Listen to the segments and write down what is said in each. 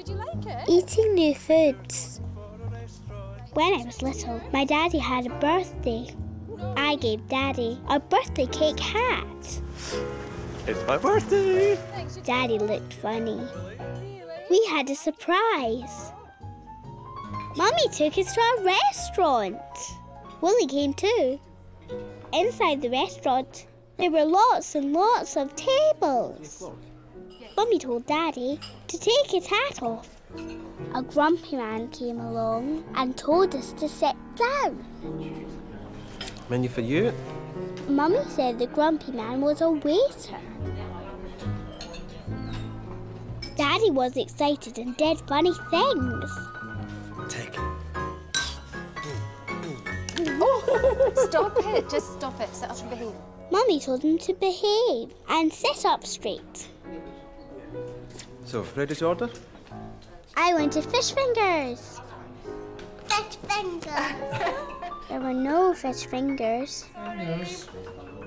Did you like it? Eating new foods. When I was little, my daddy had a birthday. I gave Daddy a birthday cake hat. It's my birthday! Daddy looked funny. We had a surprise. Mummy took us to a restaurant. Willie came too. Inside the restaurant, there were lots and lots of tables. Mummy told Daddy to take his hat off. A grumpy man came along and told us to sit down. Menu for you. Mummy said the grumpy man was a waiter. Daddy was excited and did funny things. Take. Stop it. Just stop it. Sit up and behave. Mummy told him to behave and sit up straight. So, ready to order? I wanted fish fingers. Fish fingers. There were no fish fingers. I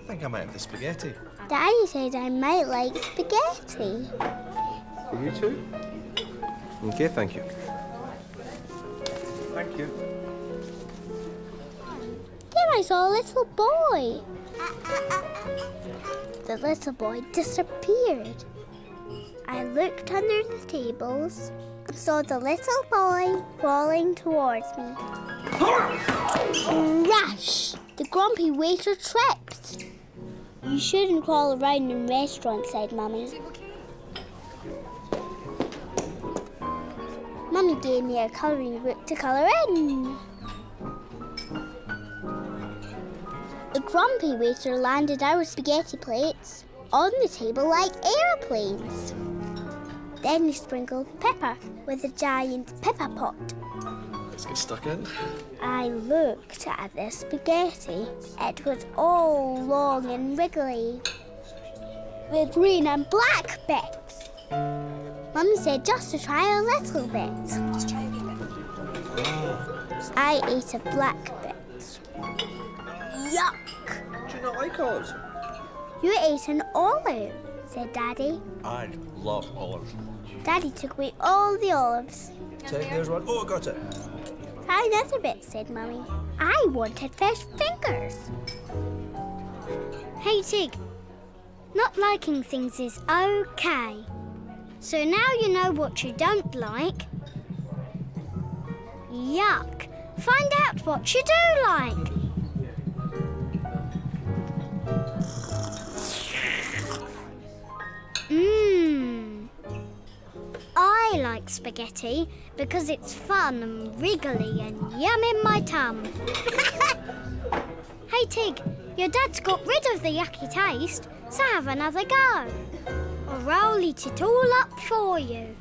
think I might have the spaghetti. Daddy said I might like spaghetti. For you too? Okay, thank you. Thank you. Then I saw a little boy. The little boy disappeared. I looked under the tables and saw the little boy crawling towards me. Crash! The grumpy waiter tripped. You shouldn't crawl around in restaurants, said Mummy. Mummy gave me a colouring book to colour in. The grumpy waiter landed our spaghetti plates on the table like aeroplanes. Then he sprinkled pepper with a giant pepper pot. Let's get stuck in. I looked at the spaghetti. It was all long and wriggly, with green and black bits. Mummy said just to try a little bit. Just try a wee bit. I ate a black bit. Yuck! Do you not like olives? You ate an olive, said Daddy. I love olives. Daddy took away all the olives. Take, there's one. Oh, I got it. Try another bit, said Mummy. I wanted fish fingers. Hey, Tig. Not liking things is okay. So now you know what you don't like. Yuck. Find out what you do like. I like spaghetti because it's fun and wriggly and yum in my tum. Hey Tig, your dad's got rid of the yucky taste, so have another go. Or I'll eat it all up for you.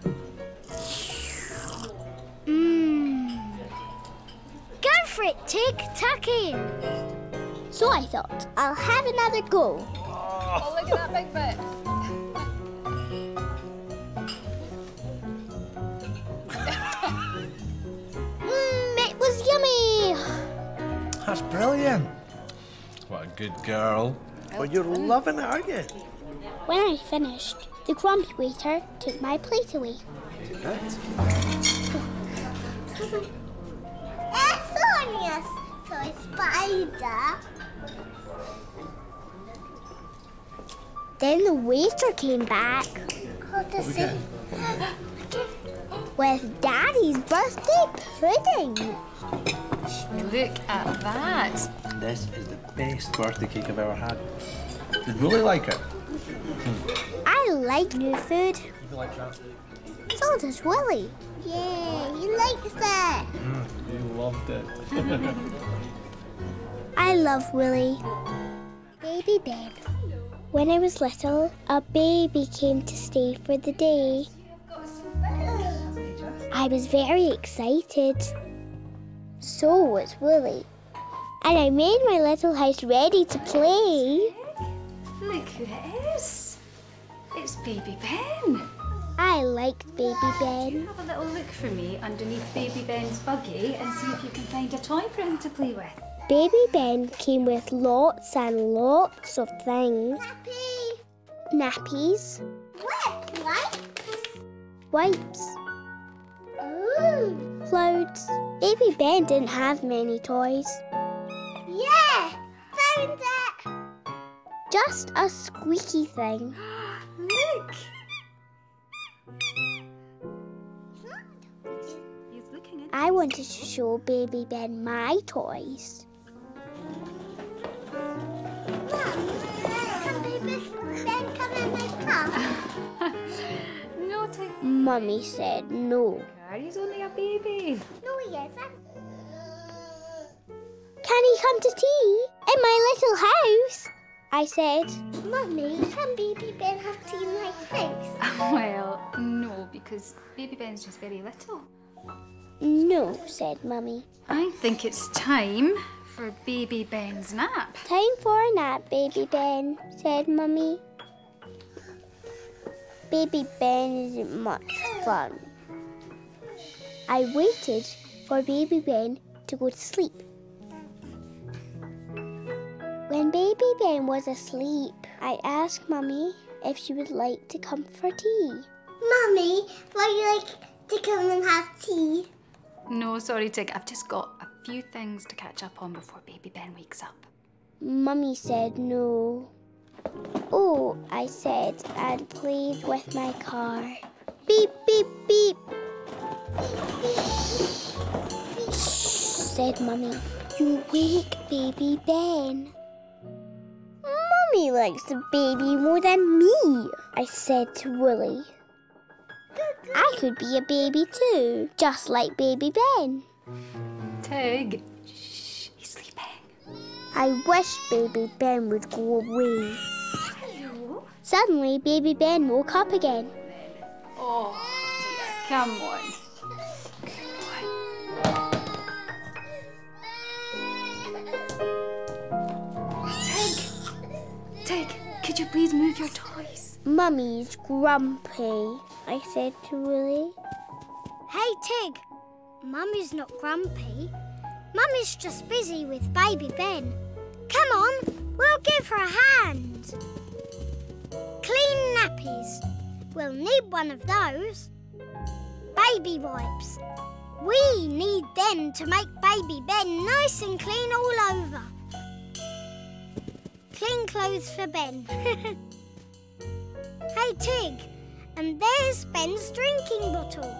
Go for it, Tig, tuck in. So I thought, I'll have another go. Oh, look at that big bit. It was yummy. That's brilliant. What a good girl. Oh, you're loving it, aren't you? When I finished, the grumpy waiter took my plate away. Sonia's toy spider. Then the waiter came back. With Daddy's birthday pudding. Look at that. This is the best birthday cake I've ever had. Did Willie like it? I like new food. You like that? So does Willie. Yeah, he likes that. You loved it. I love Willie. Baby Ben. When I was little, a baby came to stay for the day. I was very excited. So was Willie. And I made my little house ready to play. Look who it is. It's Baby Ben. I liked Baby Ben. Have a little look for me underneath Baby Ben's buggy and see if you can find a toy for him to play with. Baby Ben came with lots and lots of things. Nappies. Wipes. clouds. Baby Ben didn't have many toys. Yeah! Found it! Just a squeaky thing. Look! He's looking at I wanted to show Baby Ben my toys. Mum, can Baby Ben come in my car? No, Tig. Mummy said no. He's only a baby. No, he isn't. Can he come to tea in my little house? I said. Mummy, can Baby Ben have tea in my house? Well, no, because Baby Ben's just very little. No, said Mummy. I think it's time for Baby Ben's nap. Time for a nap, Baby Ben, said Mummy. Baby Ben isn't much fun. I waited for Baby Ben to go to sleep. When Baby Ben was asleep, I asked Mummy if she would like to come for tea. Mummy, would you like to come and have tea? No, sorry, Tig. I've just got a few things to catch up on before Baby Ben wakes up. Mummy said no. Oh, I said, and played with my car. Beep, beep, beep. Shh, said Mummy. You wake Baby Ben. Mummy likes the baby more than me, I said to Willie. I could be a baby too, just like Baby Ben. Tig. Shh, he's sleeping. I wish Baby Ben would go away. Hello? Suddenly, Baby Ben woke up again. Oh, dear. Come on. Tig, could you please move your toys? Mummy's grumpy, I said to Willie. Hey, Tig. Mummy's not grumpy. Mummy's just busy with Baby Ben. Come on, we'll give her a hand. Clean nappies. We'll need one of those. Baby wipes. We need them to make Baby Ben nice and clean all over. Clean clothes for Ben. Hey, Tig, and there's Ben's drinking bottle.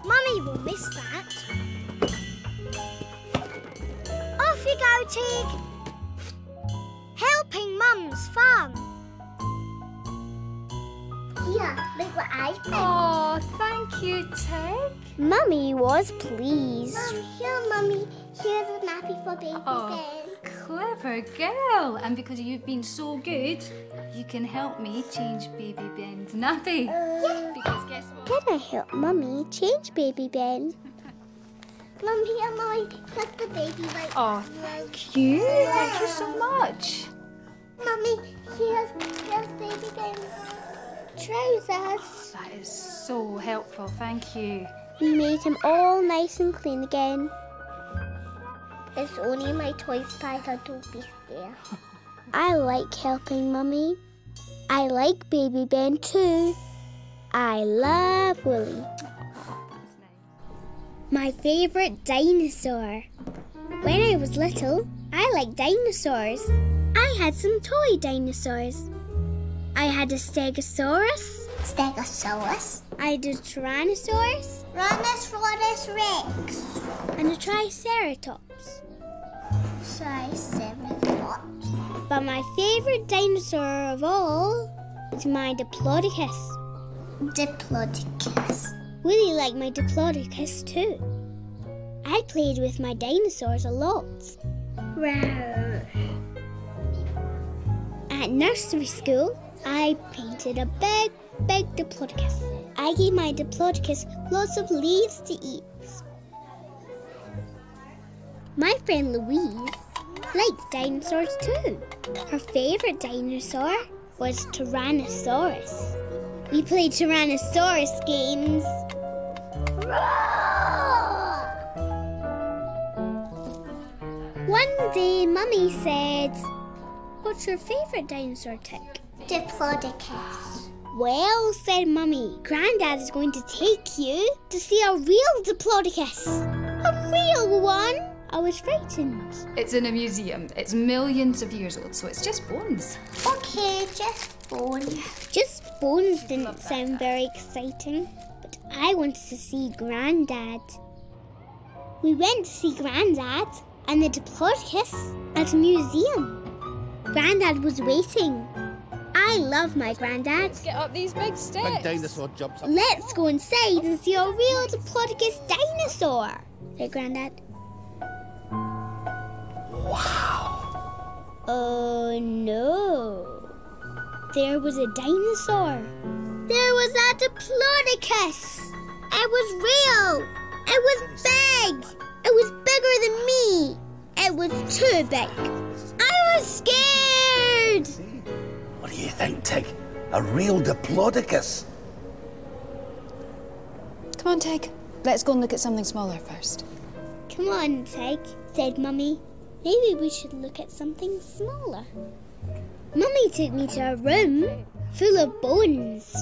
Mummy will miss that. Off you go, Tig. Helping Mum's fun. Yeah, look what I found. Oh, thank you, Tig. Mummy was pleased. Mummy, here's a nappy for Baby Ben. Clever girl. And because you've been so good, you can help me change Baby Ben's nappy. Because guess what? Can I help Mummy change Baby Ben? Mum, here, Mummy, here's the baby right. Oh, thank you. Thank you so much. Mummy, here's Baby Ben's trousers. That is so helpful. Thank you. We made him all nice and clean again. It's only my toy spider, don't be scared. I like helping Mummy. I like Baby Ben too. I love Willie. My favourite dinosaur. When I was little, I liked dinosaurs. I had some toy dinosaurs. I had a Stegosaurus. Stegosaurus. I had a Tyrannosaurus. Tyrannosaurus Rex. And a Triceratops. Triceratops. But my favourite dinosaur of all is my Diplodocus. Diplodocus. Willie liked my Diplodocus too. I played with my dinosaurs a lot. Rawr. At nursery school, I painted a big Diplodocus. I gave my Diplodocus lots of leaves to eat. My friend Louise liked dinosaurs too. Her favourite dinosaur was Tyrannosaurus. We played Tyrannosaurus games. One day, Mummy said, "What's your favourite dinosaur, Tig?" Diplodocus. Well, said Mummy, Grandad is going to take you to see a real Diplodocus. A real one? I was frightened. It's in a museum. It's millions of years old, so it's just bones. Okay, just bones. Just bones didn't sound very exciting, but I wanted to see Grandad. We went to see Grandad and the Diplodocus at a museum. Grandad was waiting. I love my Grandad. Let's get up these big steps. Big dinosaur jumps up. Let's go inside and see a real Diplodocus dinosaur, said Grandad. Wow. Oh no. There was a dinosaur. There was a Diplodocus. It was real. It was big. It was bigger than me. It was too big. I was scared. What do you think, Tig? A real Diplodocus? Come on, Tig. Let's go and look at something smaller first. Come on, Tig, said Mummy. Maybe we should look at something smaller. Mummy took me to a room full of bones.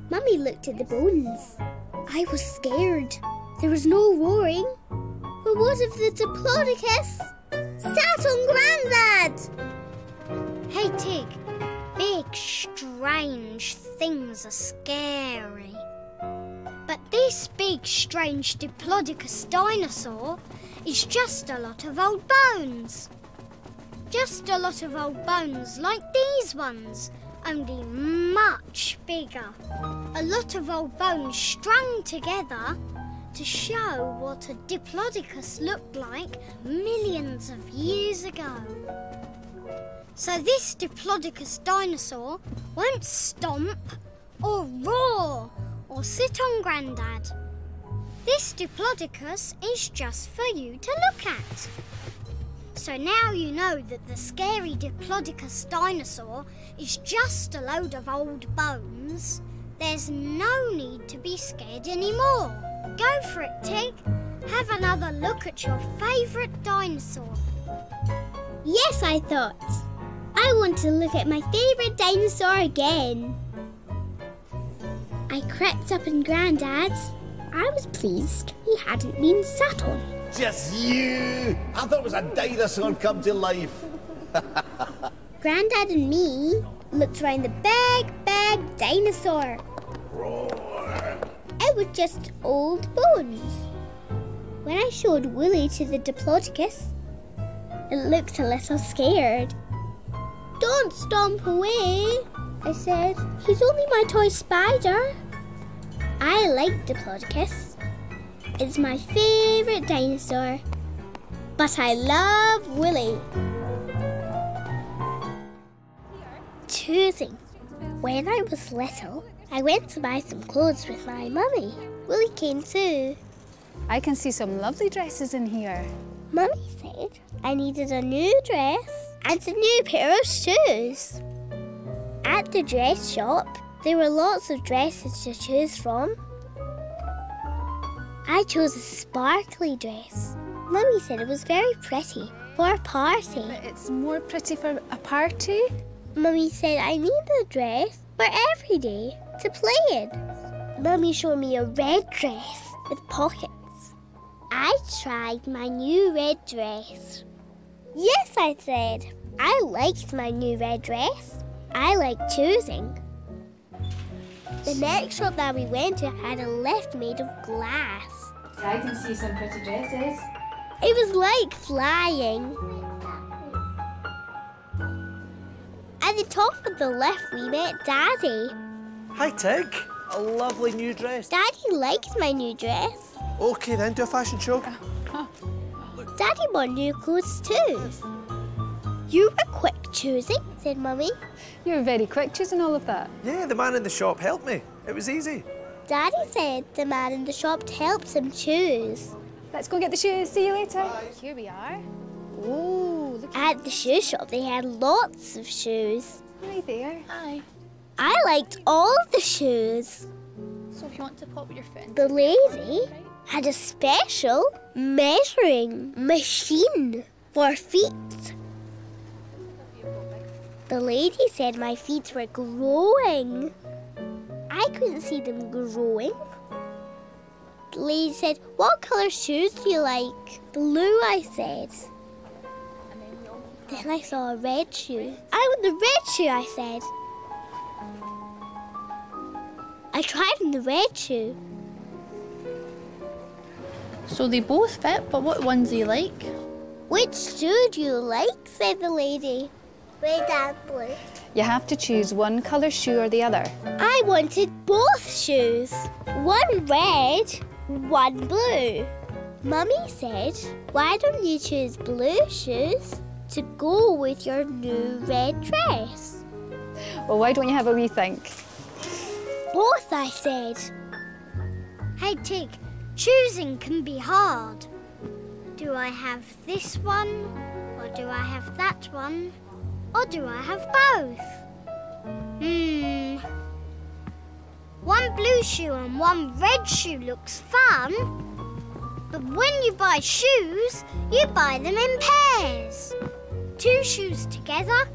Mummy looked at the bones. I was scared. There was no roaring. But what if the Diplodocus sat on Grandad? Hey, Tig. Big, strange things are scary. But this big, strange Diplodocus dinosaur is just a lot of old bones. Just a lot of old bones like these ones, only much bigger. A lot of old bones strung together to show what a Diplodocus looked like millions of years ago. So this Diplodocus dinosaur won't stomp or roar or sit on Grandad. This Diplodocus is just for you to look at. So now you know that the scary Diplodocus dinosaur is just a load of old bones. There's no need to be scared anymore. Go for it, Tig. Have another look at your favourite dinosaur. Yes, I thought. I want to look at my favourite dinosaur again. I crept up in Grandad's. I was pleased he hadn't been sat on. Just you! I thought it was a dinosaur come to life. Grandad and me looked around the big dinosaur. Roar. It was just old bones. When I showed Willie to the Diplodocus, it looked a little scared. Don't stomp away, I said. He's only my toy spider. I like Diplodocus. It's my favourite dinosaur. But I love Willie. Choosing. When I was little, I went to buy some clothes with my mummy. Willie came too. I can see some lovely dresses in here. Mummy said I needed a new dress and a new pair of shoes. At the dress shop, there were lots of dresses to choose from. I chose a sparkly dress. Mummy said it was very pretty for a party. But it's more pretty for a party. Mummy said I need a dress for every day to play in. Mummy showed me a red dress with pockets. I tried my new red dress. Yes, I said. I liked my new red dress. I liked choosing. The next shop that we went to had a lift made of glass. I can see some pretty dresses. It was like flying. At the top of the lift, we met Daddy. Hi, Tig. A lovely new dress. Daddy liked my new dress. OK, then, do a fashion show. Daddy bought new clothes too. You were quick choosing, said Mummy. You were very quick choosing all of that. Yeah, the man in the shop helped me. It was easy. Daddy said the man in the shop helped him choose. Let's go get the shoes. See you later. Bye. Here we are. Oh, look At the shoe shop, they had lots of shoes. Hi there. Hi. I liked all the shoes. So if you want to pop your foot in. The lady had a special measuring machine for feet. The lady said my feet were growing. I couldn't see them growing. The lady said, "What colour shoes do you like?" "Blue," I said. Then I saw a red shoe. "I want the red shoe," I said. I tried on the red shoe. So they both fit, but what ones do you like? "Which shoe do you like?" said the lady. "Red and blue." You have to choose one colour shoe or the other. I wanted both shoes. One red, one blue. Mummy said, "Why don't you choose blue shoes to go with your new red dress?" Well, why don't you have a wee think? "Both," I said. "Hey, Tig, choosing can be hard. Do I have this one, or do I have that one, or do I have both? One blue shoe and one red shoe looks fun, but when you buy shoes, you buy them in pairs. 2 shoes together,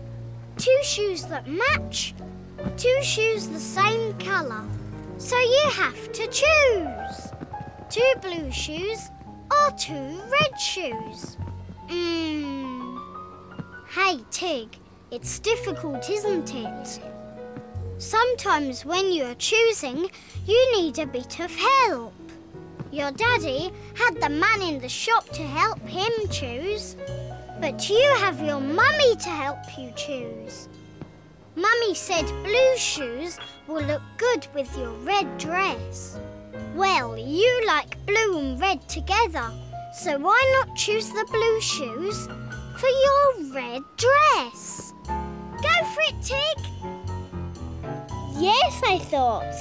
2 shoes that match, 2 shoes the same colour. So you have to choose 2 blue shoes or 2 red shoes. Hey, Tig, it's difficult, isn't it? Sometimes when you are choosing, you need a bit of help. Your daddy had the man in the shop to help him choose, but you have your mummy to help you choose. Mummy said blue shoes will look good with your red dress. Well, you like blue and red together, so why not choose the blue shoes for your red dress? Go for it, Tig! Yes, I thought.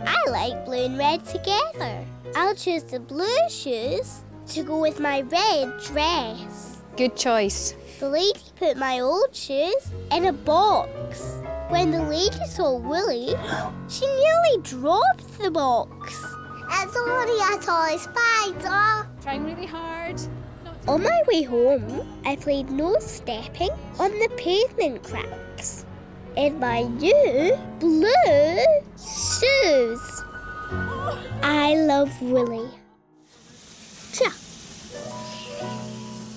I like blue and red together. I'll choose the blue shoes to go with my red dress. Good choice. The lady put my old shoes in a box. When the lady saw Willie, she nearly dropped the box. It's only a toy spider. Trying really hard. On my way home, I played no stepping on the pavement cracks in my new blue shoes. I love Willie.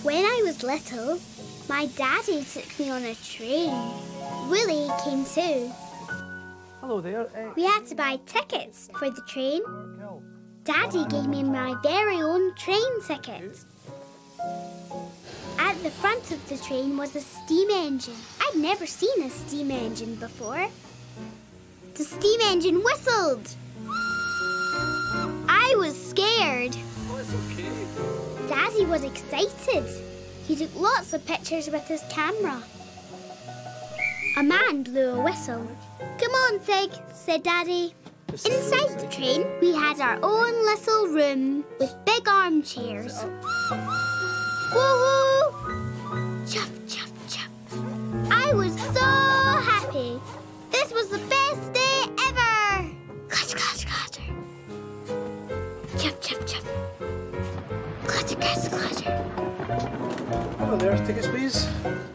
When I was little, my daddy took me on a train. Willie came too. Hello there. We had to buy tickets for the train. Daddy gave me my very own train ticket. At the front of the train was a steam engine. I'd never seen a steam engine before. The steam engine whistled. I was scared. Oh, it's okay. Daddy was excited. He took lots of pictures with his camera. A man blew a whistle. "Come on, Tig," said Daddy. Inside the train, we had our own little room with big armchairs. Woo-woo! Chuff, chuff, chuff. I was so happy. This was the best day ever. Clutch, clutch, clutter. Chuff, chuff, chuff. Clutter, clutter, clutter. Hello there. Tickets, please.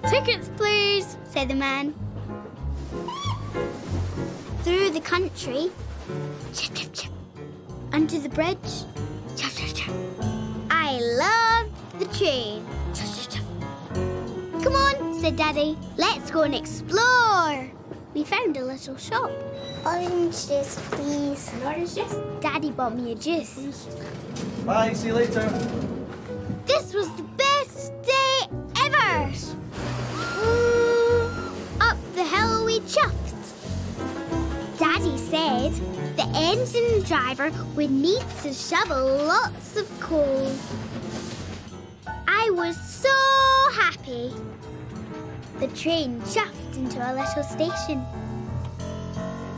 "Tickets, please," said the man. Through the country, chip, chip, chip. Under the bridge, chip, chip, chip. I loved the train. Chip, chip, chip. "Come on," said Daddy. "Let's go and explore." We found a little shop. "Orange juice, please." "An orange juice?" Daddy bought me a juice. Bye. See you later. This was the best day ever. Up the hill we chuffed. Daddy said the engine driver would need to shovel lots of coal. I was so happy. The train chuffed into a little station.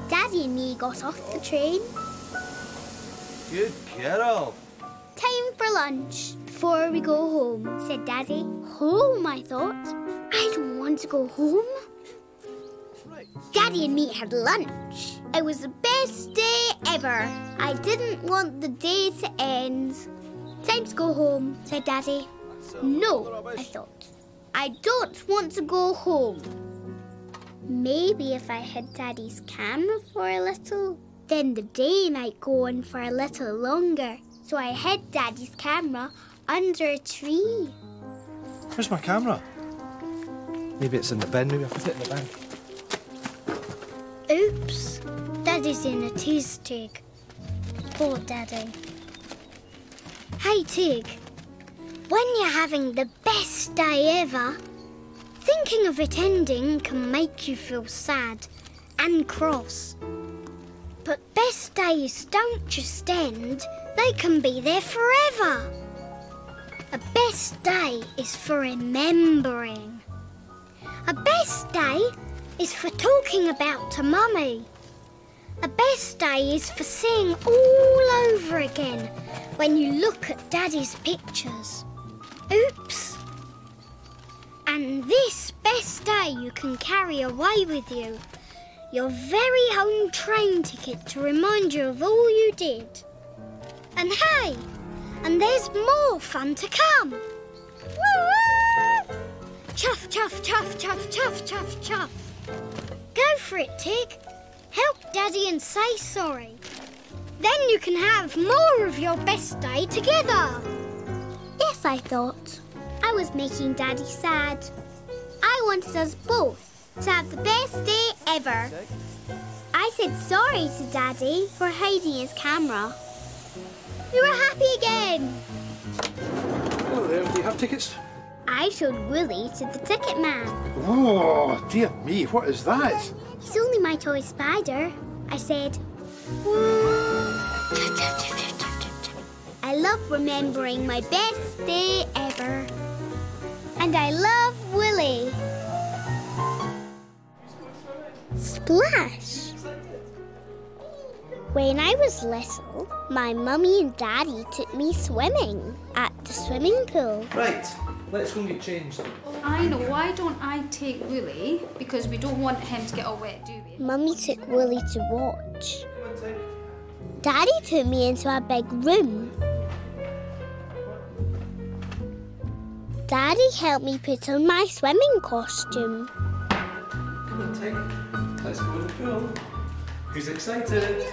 Daddy and me got off the train. Good girl. "Time for lunch before we go home," said Daddy. Home, I thought. I don't want to go home. Daddy and me had lunch. It was the best day ever. I didn't want the day to end. "Time to go home," said Daddy. No, I thought. I don't want to go home. Maybe if I had Daddy's camera for a little, then the day might go on for a little longer. So I hid Daddy's camera under a tree. Where's my camera? Maybe it's in the bin. Maybe I put it in the bin. Oops. Daddy's in a tease, Tig. Poor Daddy. Hey, Tig. When you're having the best day ever, thinking of it ending can make you feel sad and cross. But best days don't just end, they can be there forever. A best day is for remembering. A best day is for talking about to Mummy. A best day is for seeing all over again when you look at Daddy's pictures. Oops. And this best day you can carry away with you. Your very own train ticket to remind you of all you did. And hey, and there's more fun to come. Woo-woo! Chuff, chuff, chuff, chuff, chuff, chuff, chuff. Go for it, Tig. Help Daddy and say sorry. Then you can have more of your best day together. Yes, I thought. I was making Daddy sad. I wanted us both to have the best day ever. I said sorry to Daddy for hiding his camera. We were happy again. Hello there, do you have tickets? I showed Willie to the ticket man. Oh, dear me, what is that? He's only my toy spider. I said, I love remembering my best day ever. And I love Willie. Splash! When I was little, my mummy and daddy took me swimming at the swimming pool. Right, let's go and get changed. I know, why don't I take Willie? Because we don't want him to get all wet, do we? Mummy took Willie to watch. Daddy took me into a big room. Daddy helped me put on my swimming costume. Come on, Tig. Let's go in the pool. Who's excited?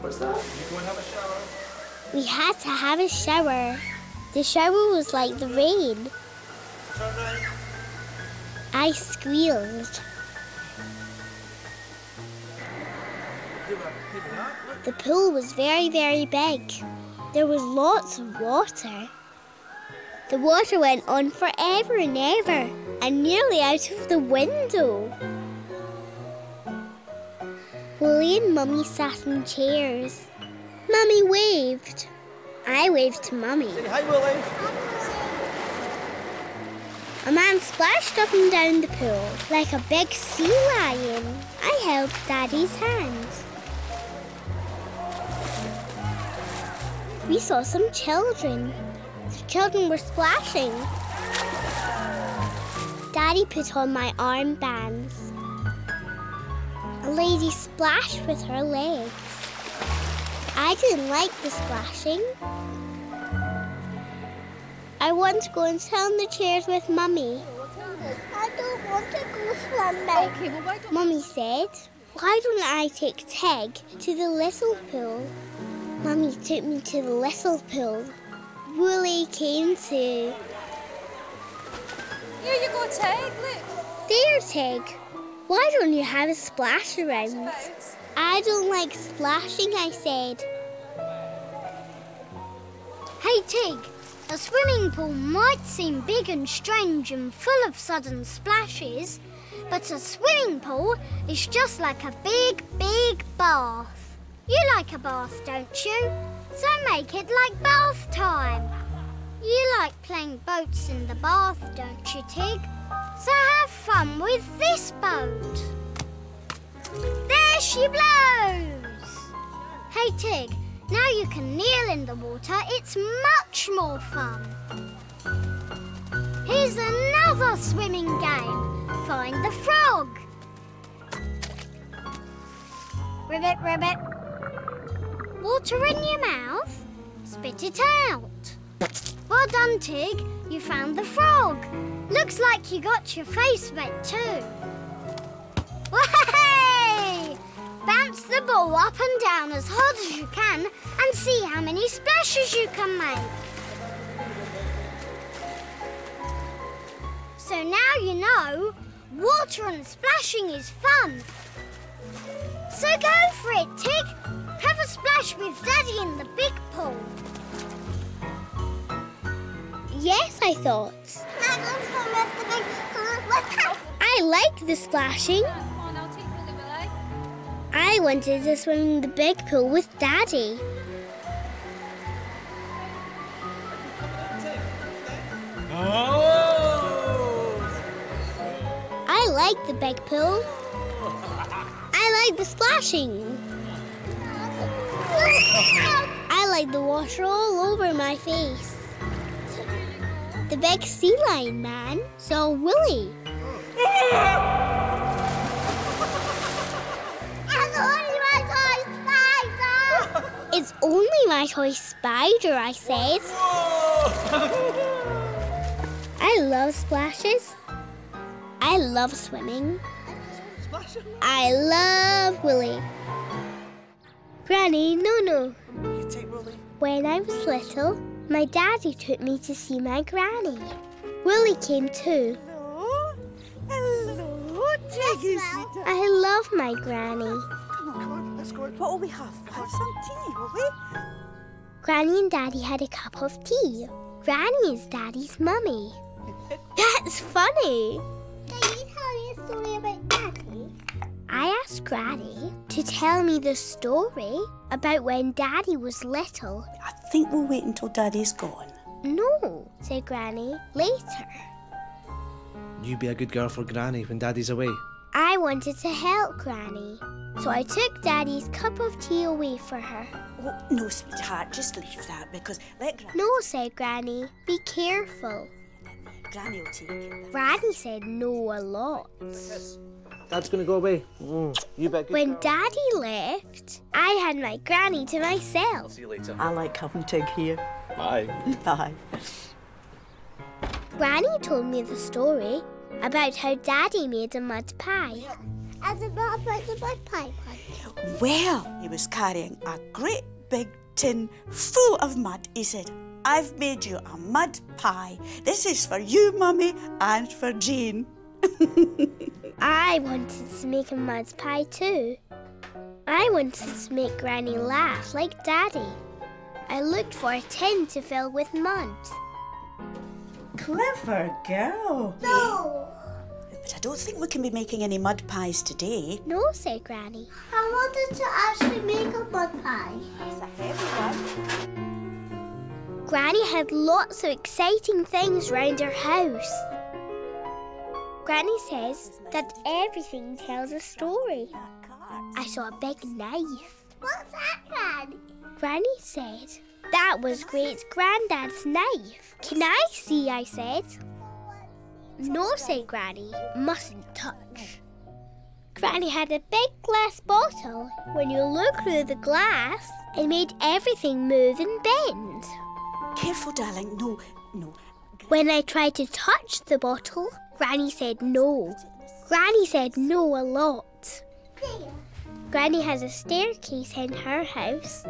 What's that? You go and have a shower? We had to have a shower. The shower was like the rain. Turn right. I squealed. The pool was very, very big. There was lots of water. The water went on forever and ever, and nearly out of the window. Willie and Mummy sat in chairs. Mummy waved. I waved to Mummy. Say hi, Willie. A man splashed up and down the pool like a big sea lion. I held Daddy's hand. We saw some children. The children were splashing. Daddy put on my armbands. A lady splashed with her legs. I didn't like the splashing. I want to go and sit on the chairs with Mummy. I don't want to go swimming. Okay, well, why don't Mummy said, why don't I take Tig to the little pool? Mummy took me to the little pool. Willie came too. Here you go, Tig, look. There, Tig. Why don't you have a splash around? I don't like splashing, I said. Hey, Tig. A swimming pool might seem big and strange and full of sudden splashes, but a swimming pool is just like a big, big bath. You like a bath, don't you? So make it like bath time. You like playing boats in the bath, don't you, Tig? So have fun with this boat. There she blows! Hey, Tig, now you can kneel in the water. It's much more fun. Here's another swimming game. Find the frog. Ribbit, ribbit. Water in your mouth. Spit it out. Well done, Tig. You found the frog. Looks like you got your face wet too. Way! Bounce Press the ball up and down as hard as you can and see how many splashes you can make. So now you know, water and splashing is fun. So go for it, Tig. Have a splash with Daddy in the big pool. Yes, I thought. I like the splashing. Come on, I'll take Willy, will I? I wanted to swim in the big pool with Daddy. I like the big pool. I like the splashing. I like the water all over my face. The big sea lion man saw Willy. It's only my toy spider, I said. I love splashes. I love swimming. I love Willy. Granny, no. You take Willy. When I was little, my daddy took me to see my granny. Willy came too. Hello, Tiggy. I love my granny. Come on, let's go. What will we have? We'll have some tea, will we? Granny and Daddy had a cup of tea. Granny is Daddy's mummy. That's funny. Can you tell me a story about Daddy? I asked Granny to tell me the story about when Daddy was little. I think we'll wait until Daddy's gone. No, said Granny, later. You be a good girl for Granny when Daddy's away. I wanted to help Granny, so I took Daddy's cup of tea away for her. Oh, no, sweetheart, just leave that because let Granny... No, said Granny, be careful. Granny will take it. Granny said no a lot. Dad's gonna go away. You bet. When Daddy left, I had my Granny to myself. See you later. I like having Tig here. Bye. Bye. Granny told me the story about how Daddy made a mud pie. As about the mud pie one. Well, he was carrying a great big tin full of mud. He said, I've made you a mud pie. This is for you, Mummy, and for Jane. I wanted to make a mud pie too. I wanted to make Granny laugh like Daddy. I looked for a tin to fill with mud. Clever girl. No. But I don't think we can be making any mud pies today. No, said Granny. I wanted to actually make a mud pie. It's a heavy one. Granny had lots of exciting things round her house. Granny says that everything tells a story. I saw a big knife. What's that, Gran? Granny said that was Great Granddad's knife. Can I see? I said. No, said Granny. Mustn't touch. Granny had a big glass bottle. When you look through the glass, it made everything move and bend. Careful, darling. No. When I tried to touch the bottle, Granny said no. Granny said no a lot. Granny has a staircase in her house.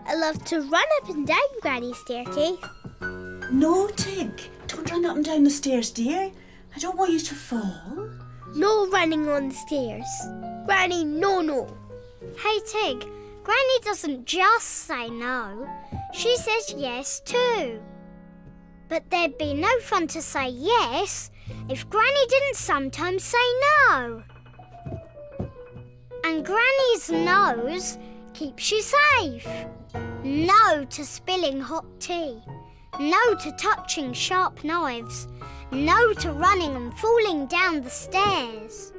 I love to run up and down Granny's staircase. No, Tig. Don't run up and down the stairs, dear. I don't want you to fall. No running on the stairs. Granny, no. Hey, Tig. Granny doesn't just say no. She says yes too. But there'd be no fun to say yes if Granny didn't sometimes say no. And Granny's no's keeps you safe. No to spilling hot tea. No to touching sharp knives. No to running and falling down the stairs.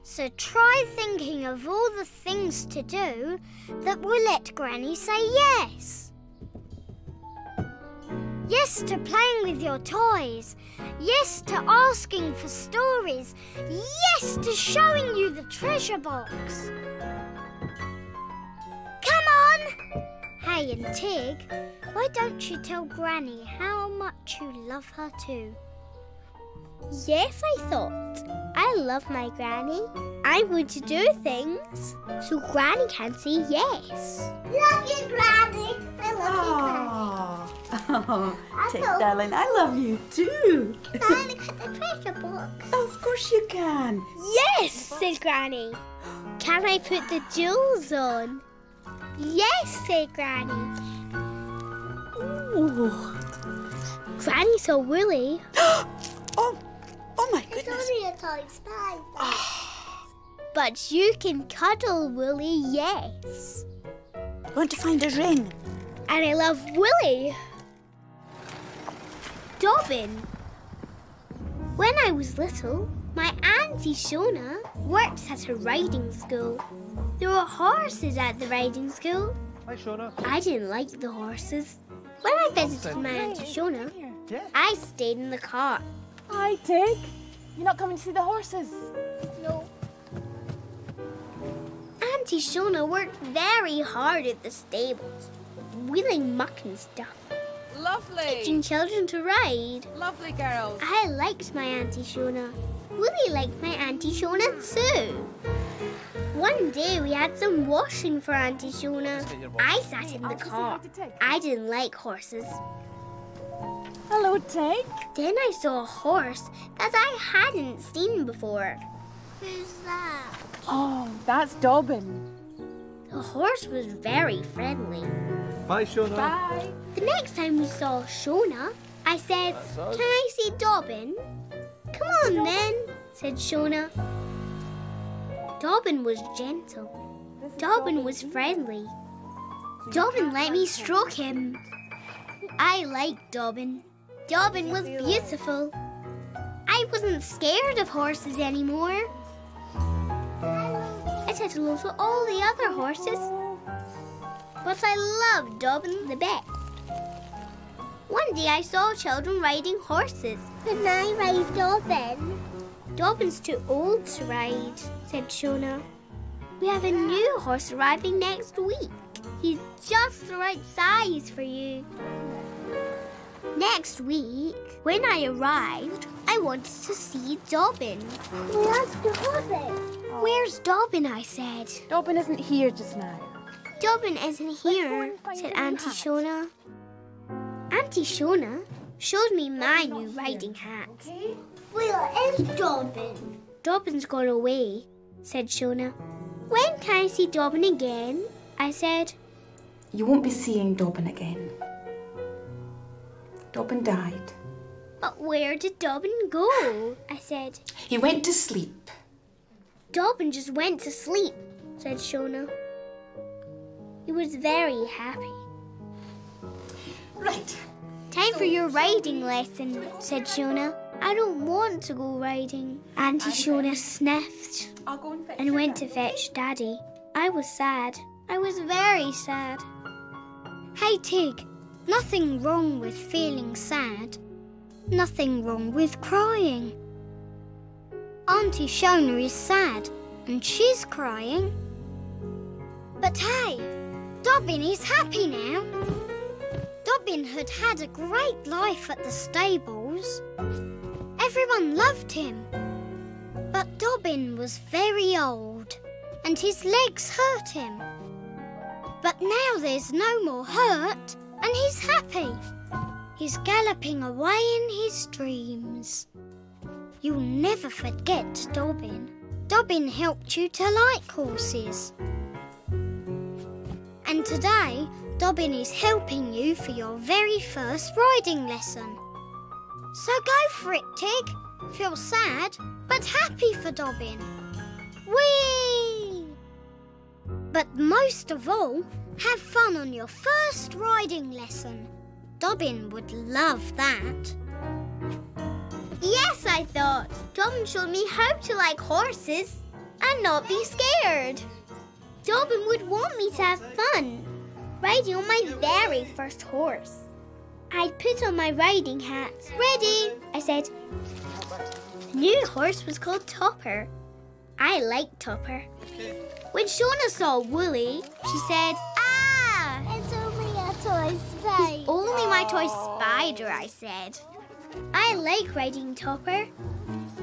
So try thinking of all the things to do that will let Granny say yes. Yes to playing with your toys. Yes to asking for stories. Yes to showing you the treasure box. Come on! Hey, and Tig, why don't you tell Granny how much you love her too? Yes, I thought. I love my granny. I'm going to do things so Granny can say yes. Love you, Granny. I love you, Granny. Tick, darling, I love you too. Can I look at the treasure box? Of course you can. Yes, said Granny. Can I put the jewels on? Yes, said Granny. Ooh. Granny saw Woolly. Oh my goodness. It's only a toy spider. But you can cuddle Woolly, yes. I want to find a ring. And I love Woolly. Dobbin. When I was little, my Auntie Shona worked at a riding school. There were horses at the riding school. Hi, Shona. I didn't like the horses. When I visited my Auntie Shona, I stayed in the car. Hi, Tig. You're not coming to see the horses? No. Auntie Shona worked very hard at the stables, wheeling muck and stuff, Lovely. teaching children to ride. Lovely girls. I liked my Auntie Shona. Willie liked my Auntie Shona too. One day we had some washing for Auntie Shona. I sat in the car. I didn't like horses. Hello, Tig. Then I saw a horse that I hadn't seen before. Who's that? Oh, that's Dobbin. The horse was very friendly. Bye, Shona. Bye. The next time we saw Shona, I said, "Can I see Dobbin?" "Come on then," said Shona. Dobbin was gentle. Dobbin was friendly. Dobbin let me stroke him. I liked Dobbin. Dobbin was beautiful. I wasn't scared of horses anymore. I said hello to all the other horses. But I loved Dobbin the best. One day I saw children riding horses. Can I ride Dobbin? Dobbin's too old to ride, said Shona. We have a new horse arriving next week. He's just the right size for you. Next week, when I arrived, I wanted to see Dobbin. Where's Dobbin? Where's Dobbin, I said. Dobbin isn't here just now. Dobbin isn't here, said Auntie Shona. Auntie Shona showed me my new riding hat. Where is Dobbin? Dobbin's gone away, said Shona. When can I see Dobbin again? I said. You won't be seeing Dobbin again. Dobbin died. But where did Dobbin go? I said. He went to sleep. Dobbin just went to sleep, said Shona. He was very happy. Right. Time for your riding lesson, said Shona. I don't want to go riding. Auntie Shona sniffed I'll go and fetch and went to fetch Daddy. I was sad. I was very sad. Hey, Tig, nothing wrong with feeling sad. Nothing wrong with crying. Auntie Shona is sad and she's crying. But hey, Dobbin is happy now. Dobbin had had a great life at the stables. Everyone loved him. But Dobbin was very old and his legs hurt him. But now there's no more hurt and he's happy. He's galloping away in his dreams. You'll never forget Dobbin. Dobbin helped you to like horses. And today, Dobbin is helping you for your very first riding lesson. So go for it, Tig. Feel sad, but happy for Dobbin. Whee! But most of all, have fun on your first riding lesson. Dobbin would love that. Yes, I thought. Dobbin showed me how to like horses and not be scared. Dobbin would want me to have fun, riding on my very first horse. I put on my riding hat. Ready, I said. The new horse was called Topper. I liked Topper. When Shona saw Woolly, she said, "Ah! It's only a toy spider." It's only my toy spider, I said. I like riding Topper.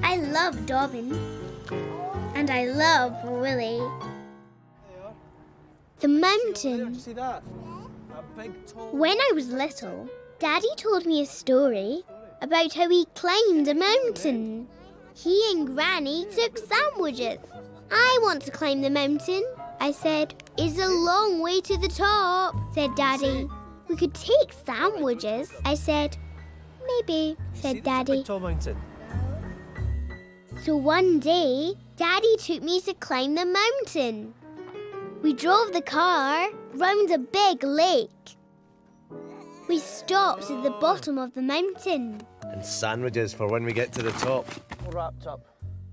I love Dobbin. And I love Willie. The mountain. See that? When I was little, Daddy told me a story about how he climbed a mountain. He and Granny took sandwiches. I want to climb the mountain, I said. It's a long way to the top, said Daddy. We could take sandwiches, I said. Maybe, said Daddy. Tall mountain. So one day, Daddy took me to climb the mountain. We drove the car round a big lake. We stopped at the bottom of the mountain. And sandwiches for when we get to the top. All wrapped up.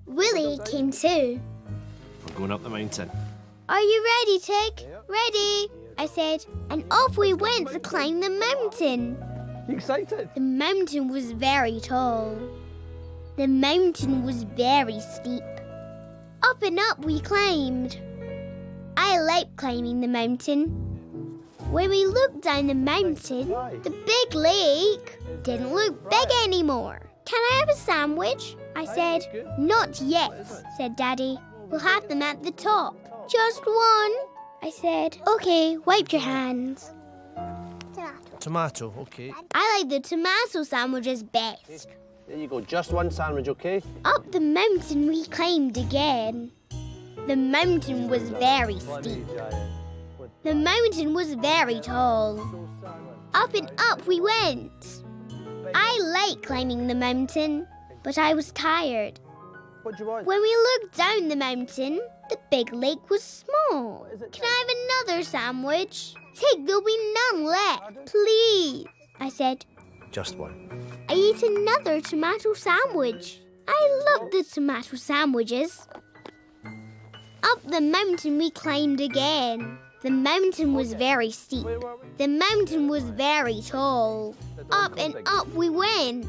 Willie came too. We're going up the mountain. Are you ready, Tig? Ready, I said. And off we went to climb the mountain. You excited? The mountain was very tall. The mountain was very steep. Up and up we climbed. I like climbing the mountain. When we looked down the mountain, the big lake didn't look big anymore. Can I have a sandwich? I said. Not yet, said Daddy. We'll have them at the top. Just one, I said. Okay, wipe your hands. Tomato, okay. I like the tomato sandwiches best. There you go, just one sandwich, okay? Up the mountain we climbed again. The mountain was very steep. The mountain was very tall. Up and up we went. I like climbing the mountain, but I was tired. What do you want? When we looked down the mountain, the big lake was small. Can I have another sandwich? Tig, there'll be none left, please, I said. Just one. I ate another tomato sandwich. I love the tomato sandwiches. Up the mountain we climbed again. The mountain was very steep. The mountain was very tall. Up and up we went.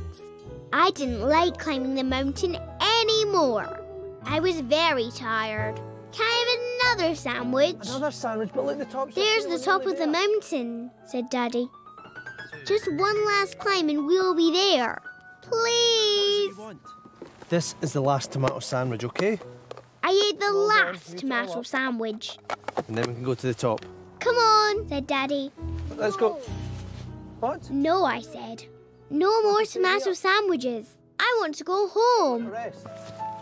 I didn't like climbing the mountain anymore. I was very tired. Can I have another sandwich? Another sandwich, but look, the top. There's the top of the mountain, said Daddy. Just one last climb and we'll be there. Please. This is the last tomato sandwich, okay? I ate the last tomato sandwich. And then we can go to the top. Come on, said Daddy. Let's go. What? No, I said. No more tomato sandwiches. I want to go home.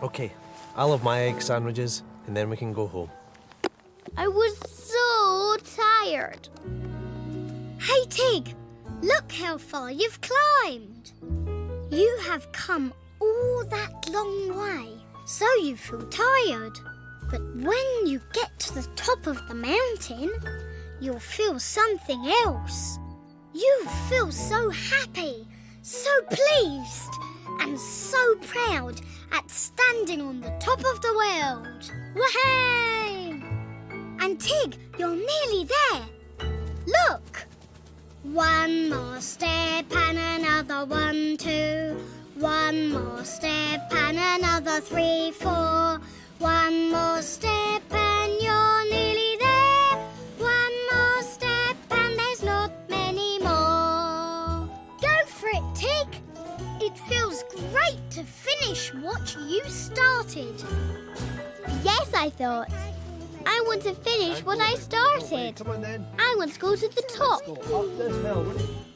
Okay, I'll have my egg sandwiches and then we can go home. I was so tired. Hey, Tig, look how far you've climbed. You have come all that long way, so you feel tired. But when you get to the top of the mountain, you'll feel something else. You feel so happy, so pleased, and so proud at standing on the top of the world. Wahey! And Tig, you're nearly there. Look! One more step and another 1, 2. One more step and another 3, 4. One more step and you're nearly there. One more step and there's not many more. Go for it, Tig. It feels great to finish what you started. Yes, I thought. I want to finish what I started. Come on then. I want to go to the top. Up this hill.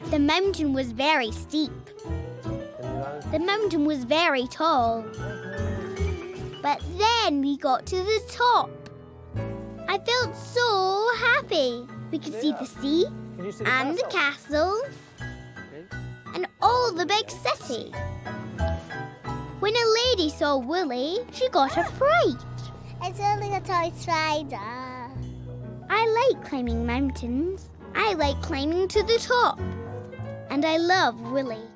The mountain was very steep. The mountain was very tall. But then we got to the top. I felt so happy. We could see the sea and the castle and all the big city. When a lady saw Willie, she got a fright. It's only a toy spider. I like climbing mountains. I like climbing to the top. And I love Willie.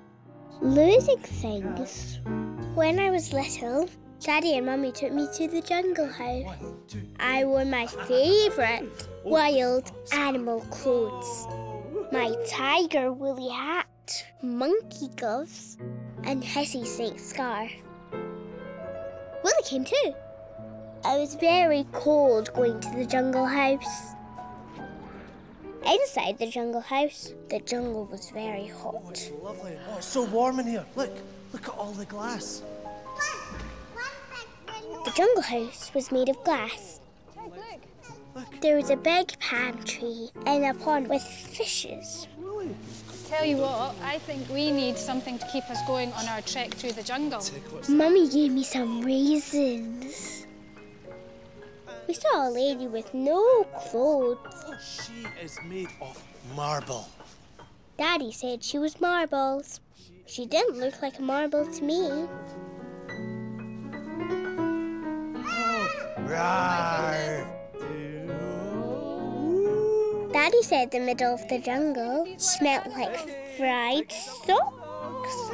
Losing things. When I was little, Daddy and Mummy took me to the jungle house. I wore my favourite wild animal clothes. My tiger woolly hat, monkey gloves, and hissy snake scarf. Willie came too. I was very cold going to the jungle house. Inside the jungle house, the jungle was very hot. Lovely. Oh, it's so warm in here. Look at all the glass. The jungle house was made of glass. There was a big palm tree and a pond with fishes. Tell you what, I think we need something to keep us going on our trek through the jungle. Mummy gave me some raisins. We saw a lady with no clothes. She is made of marble. Daddy said she was marbles. She didn't look like a marble to me. Rawr. Daddy said the middle of the jungle smelled like fried socks.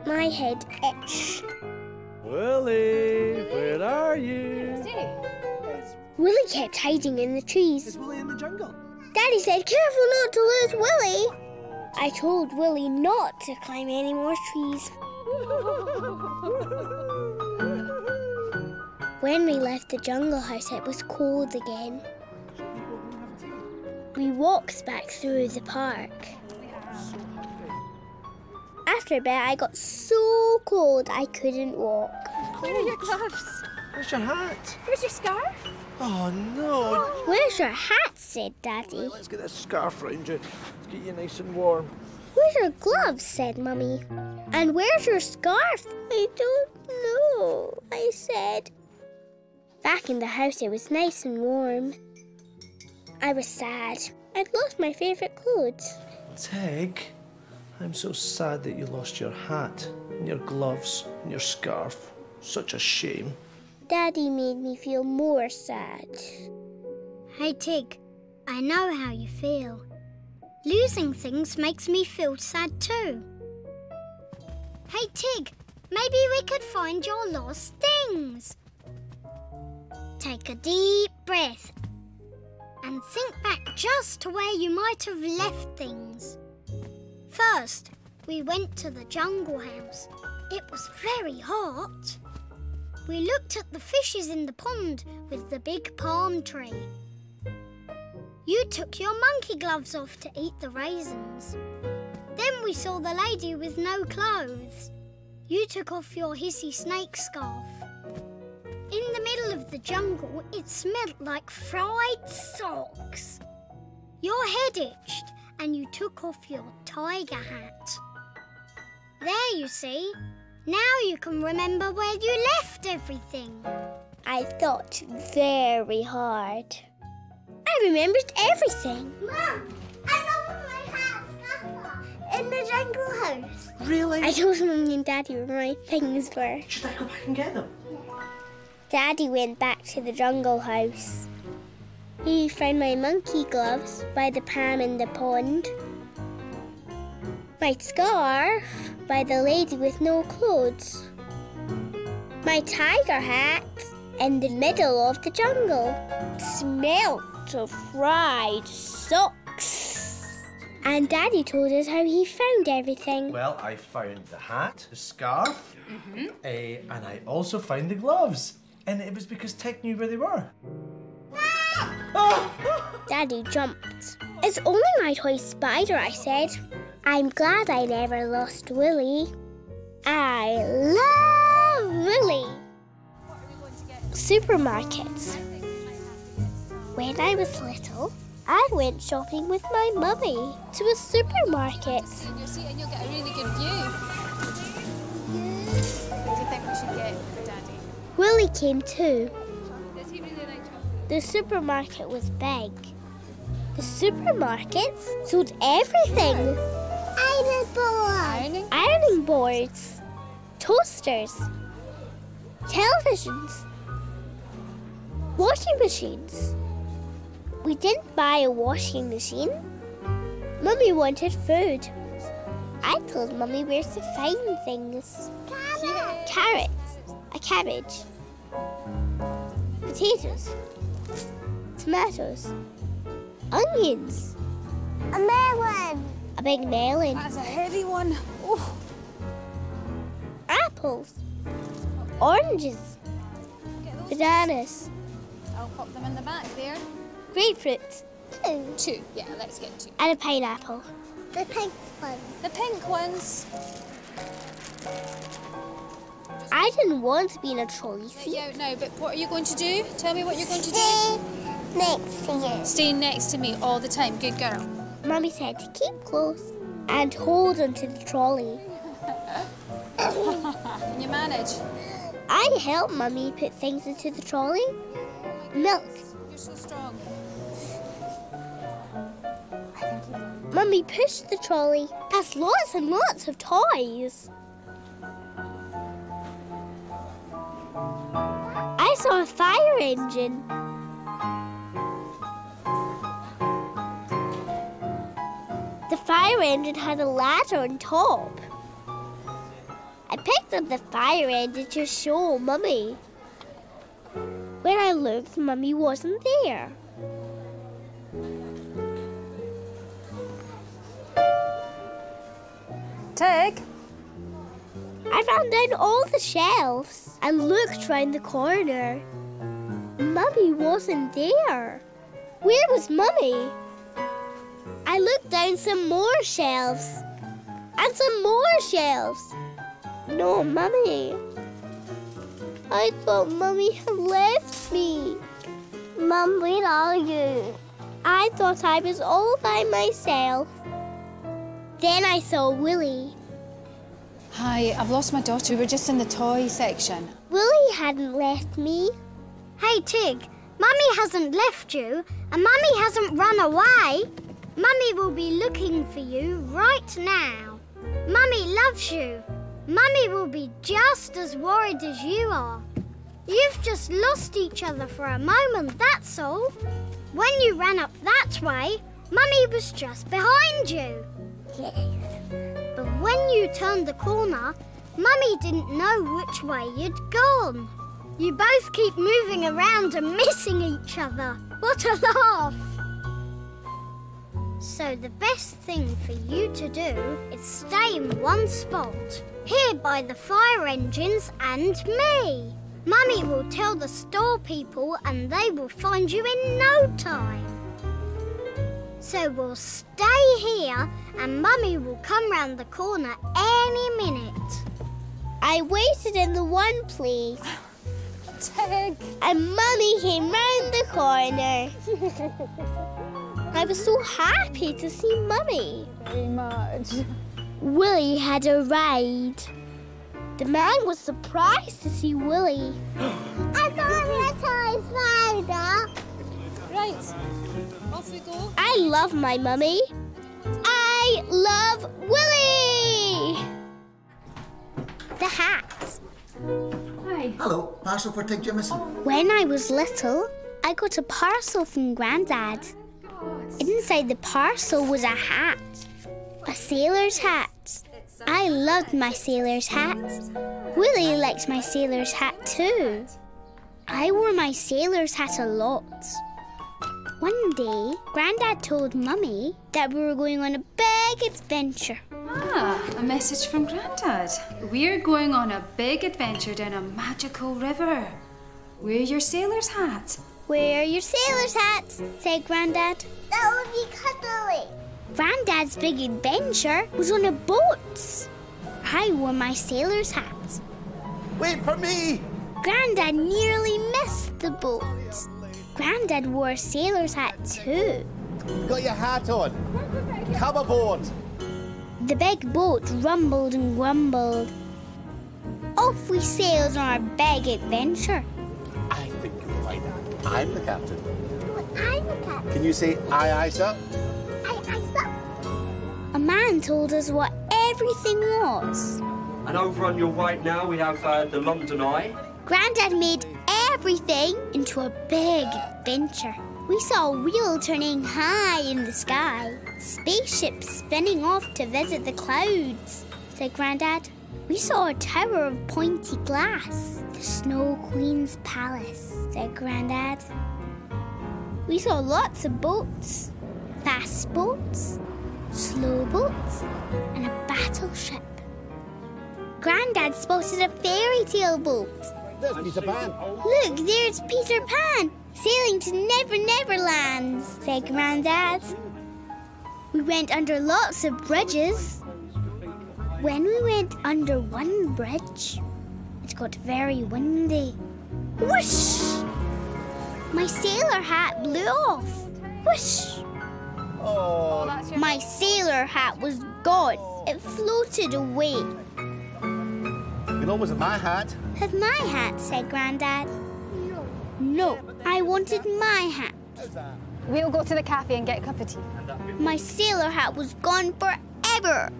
My head itched. Willie, where are you? Willie kept hiding in the trees. Is Willie in the jungle? Daddy said, careful not to lose Willie. I told Willie not to climb any more trees. When we left the jungle house, it was cold again. We walked back through the park. After a bit, I got so cold I couldn't walk. Where are your gloves? Where's your hat? Where's your scarf? Oh, no. Where's your hat? Said Daddy. Right, let's get this scarf round you. Let's get you nice and warm. Where's your gloves? Said Mummy. And where's your scarf? I don't know, I said. Back in the house, it was nice and warm. I was sad. I'd lost my favourite clothes. Tig, I'm so sad that you lost your hat and your gloves and your scarf. Such a shame. Daddy made me feel more sad. Hey, Tig, I know how you feel. Losing things makes me feel sad too. Hey, Tig, maybe we could find your lost things. Take a deep breath and think back just to where you might have left things. First, we went to the jungle house. It was very hot. We looked at the fishes in the pond with the big palm tree. You took your monkey gloves off to eat the raisins. Then we saw the lady with no clothes. You took off your hissy snake scarf. In the middle of the jungle, it smelled like fried socks. Your head itched and you took off your tiger hat. There, you see. Now you can remember where you left everything. I thought very hard. I remembered everything. Mum, I lost my hat and scarf in the jungle house. Really? I told Mummy and Daddy where my things were. Should I go back and get them? Daddy went back to the jungle house. He found my monkey gloves by the palm in the pond, my scarf by the lady with no clothes, my tiger hat in the middle of the jungle. Smelt of fried socks. And Daddy told us how he found everything. Well, I found the hat, the scarf, and I also found the gloves. And it was because Tig knew where they were. Daddy jumped. It's only my toy spider, I said. I'm glad I never lost Willie. I love Willie. Supermarkets. When I was little, I went shopping with my mummy to a supermarket. In your seat and you'll get a really good view. What do you think we should get for Daddy? Willie came too. Does he really like chocolate? The supermarket was big. The supermarkets sold everything. Ironing boards, toasters, televisions, washing machines. We didn't buy a washing machine. Mummy wanted food. I told Mummy where to find things. Carrots, a cabbage, potatoes, tomatoes, onions, a melon, a big melon. That's a heavy one. Oh. Apples, oranges, bananas, I'll pop them in the back there. grapefruit, Two. Yeah, let's get two. and a pineapple. The pink one. The pink ones. I I didn't want to be in a trolley seat. Yeah, no, but what are you going to do? Tell me what you're going to do. Next to you. Stay next to me all the time. Good girl. Mummy said to keep close and hold onto the trolley. Can you manage? I helped Mummy put things into the trolley. Milk. You're so strong. Mummy pushed the trolley past lots and lots of toys. I saw a fire engine. The fire engine had a ladder on top. I picked up the fire engine to show Mummy. When I looked, Mummy wasn't there. Tig. I ran down all the shelves and looked round the corner. Mummy wasn't there. Where was Mummy? I looked down some more shelves and some more shelves. No Mummy. I thought Mummy had left me. Mum, where are you? I thought I was all by myself. Then I saw Willie. Hi, I've lost my daughter. We're just in the toy section. Willie hadn't left me. Hey, Tig, Mummy hasn't left you and Mummy hasn't run away. Mummy will be looking for you right now. Mummy loves you. Mummy will be just as worried as you are. You've just lost each other for a moment, that's all. When you ran up that way, Mummy was just behind you. Yes. But when you turned the corner, Mummy didn't know which way you'd gone. You both keep moving around and missing each other. What a laugh! So the best thing for you to do is stay in one spot, here by the fire engines and me. Mummy will tell the store people and they will find you in no time. So we'll stay here and Mummy will come round the corner any minute. I waited in the one place. Tig. And Mummy came round the corner. I was so happy to see Mummy. Very much. Willie had arrived. The man was surprised to see Willie. I got a toy spider. Right, off we go. I love my Mummy. I love Willie! The hat. Hi. Hello, parcel for Tig Jimison. When I was little, I got a parcel from Grandad. Inside the parcel was a hat. A sailor's hat. I loved my sailor's hat. Willie liked my sailor's hat too. I wore my sailor's hat a lot. One day, Grandad told Mummy that we were going on a big adventure. Ah, a message from Grandad. We're going on a big adventure down a magical river. Wear your sailor's hat. Wear your sailor's hat, said Grandad. That would be cuddly. Grandad's big adventure was on a boat. I wore my sailor's hat. Wait for me! Grandad nearly missed the boat. Grandad wore a sailor's hat too. Got your hat on. Come aboard. The big boat rumbled and grumbled. Off we sailed on our big adventure. I think you'll find it. I'm the captain. I'm the captain. Can you say aye, aye, sir? Aye, sir. A man told us what everything was. And over on your right now we have the London Eye. Grandad made everything into a big adventure. We saw a wheel turning high in the sky, spaceships spinning off to visit the clouds, said Grandad. We saw a tower of pointy glass, the Snow Queen's palace, said Grandad. We saw lots of boats, fast boats, slow boats, and a battleship. Grandad spotted a fairy tale boat. There's Peter Pan. Look, there's Peter Pan, sailing to Never Never Land, said Grandad. We went under lots of bridges. When we went under one bridge, It got very windy. Whoosh! My sailor hat blew off. Whoosh! Oh, My sailor hat was gone. It floated away. you know, was it my hat? Have my hat, said Grandad. No, I wanted my hat. We'll go to the cafe and get a cup of tea. My sailor hat was gone forever.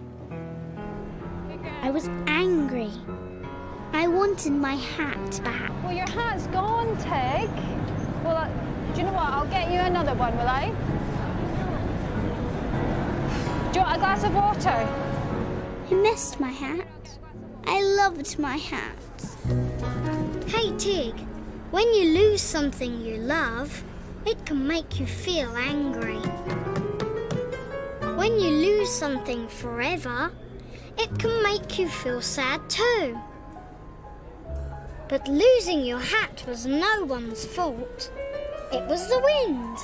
I was angry. I wanted my hat back. Well, your hat's gone, Tig. Well, do you know what? I'll get you another one, will I? Do you want a glass of water? I missed my hat. I loved my hat. Hey, Tig, when you lose something you love, it can make you feel angry. When you lose something forever, it can make you feel sad too. But losing your hat was no one's fault. It was the wind.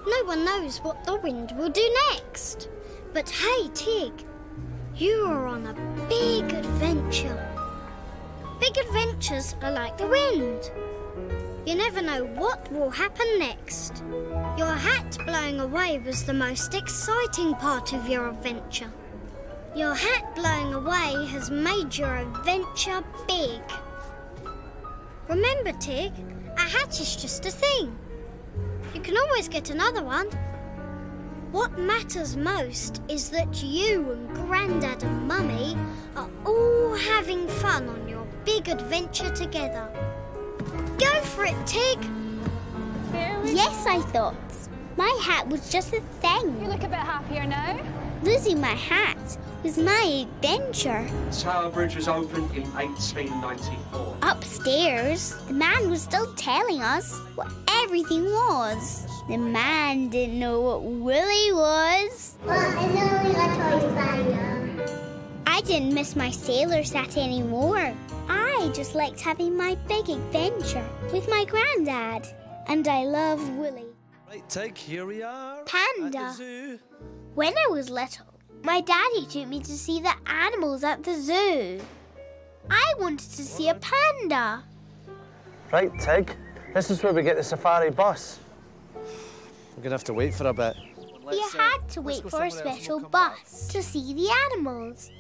No one knows what the wind will do next. But hey, Tig, you are on a big adventure. Big adventures are like the wind. You never know what will happen next. Your hat blowing away was the most exciting part of your adventure. Your hat blowing away has made your adventure big. Remember, Tig, a hat is just a thing. You can always get another one. What matters most is that you and Grandad and Mummy are all having fun on your big adventure together. Go for it, Tig. Yes, I thought. My hat was just a thing. You look a bit happier now. Losing my hat was my adventure. Tower Bridge was opened in 1894. Upstairs, the man was still telling us what everything was. The man didn't know what Willie was. Well, it's only a toy spider. I didn't miss my sailor's hat anymore. I just liked having my big adventure with my Grandad. And I love Willie. Right, Tig, here we are. Panda. At the zoo. When I was little, my daddy took me to see the animals at the zoo. I wanted to see a panda. Right, Tig, this is where we get the safari bus. We're going to have to wait for a bit. You had to wait for a special bus to see the animals.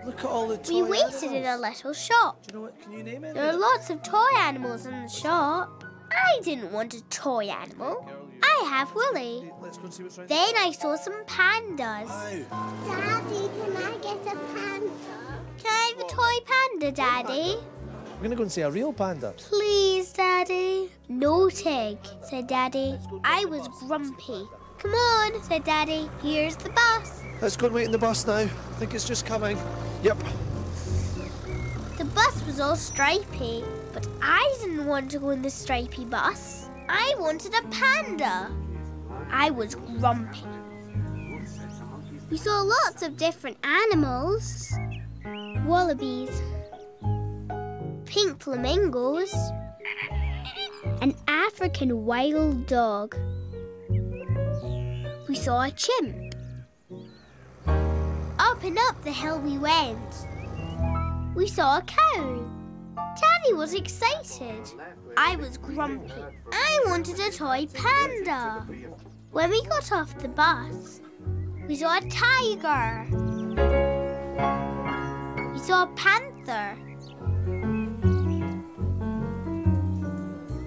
Look at all the toy We waited in a animals. little shop. Do you know what? Can you name it? There are lots of toy animals in the shop. I didn't want a toy animal. I have Willie. Let's go and see what's right. Then I saw some pandas. Daddy, can I get a panda? Can I have a toy panda, Daddy? We're going to go and see a real panda. Please, Daddy. No, Tig, said Daddy. I was grumpy. Come on, said Daddy. Here's the bus. Let's go and wait in the bus now. I think it's just coming. Yep. The bus was all stripy, but I didn't want to go in the stripy bus. I wanted a panda. I was grumpy. We saw lots of different animals. Wallabies, pink flamingos, an African wild dog. We saw a chimp. Up and up the hill we went. We saw a cow. Daddy was excited. I was grumpy. I wanted a toy panda. When we got off the bus, we saw a tiger. We saw a panther.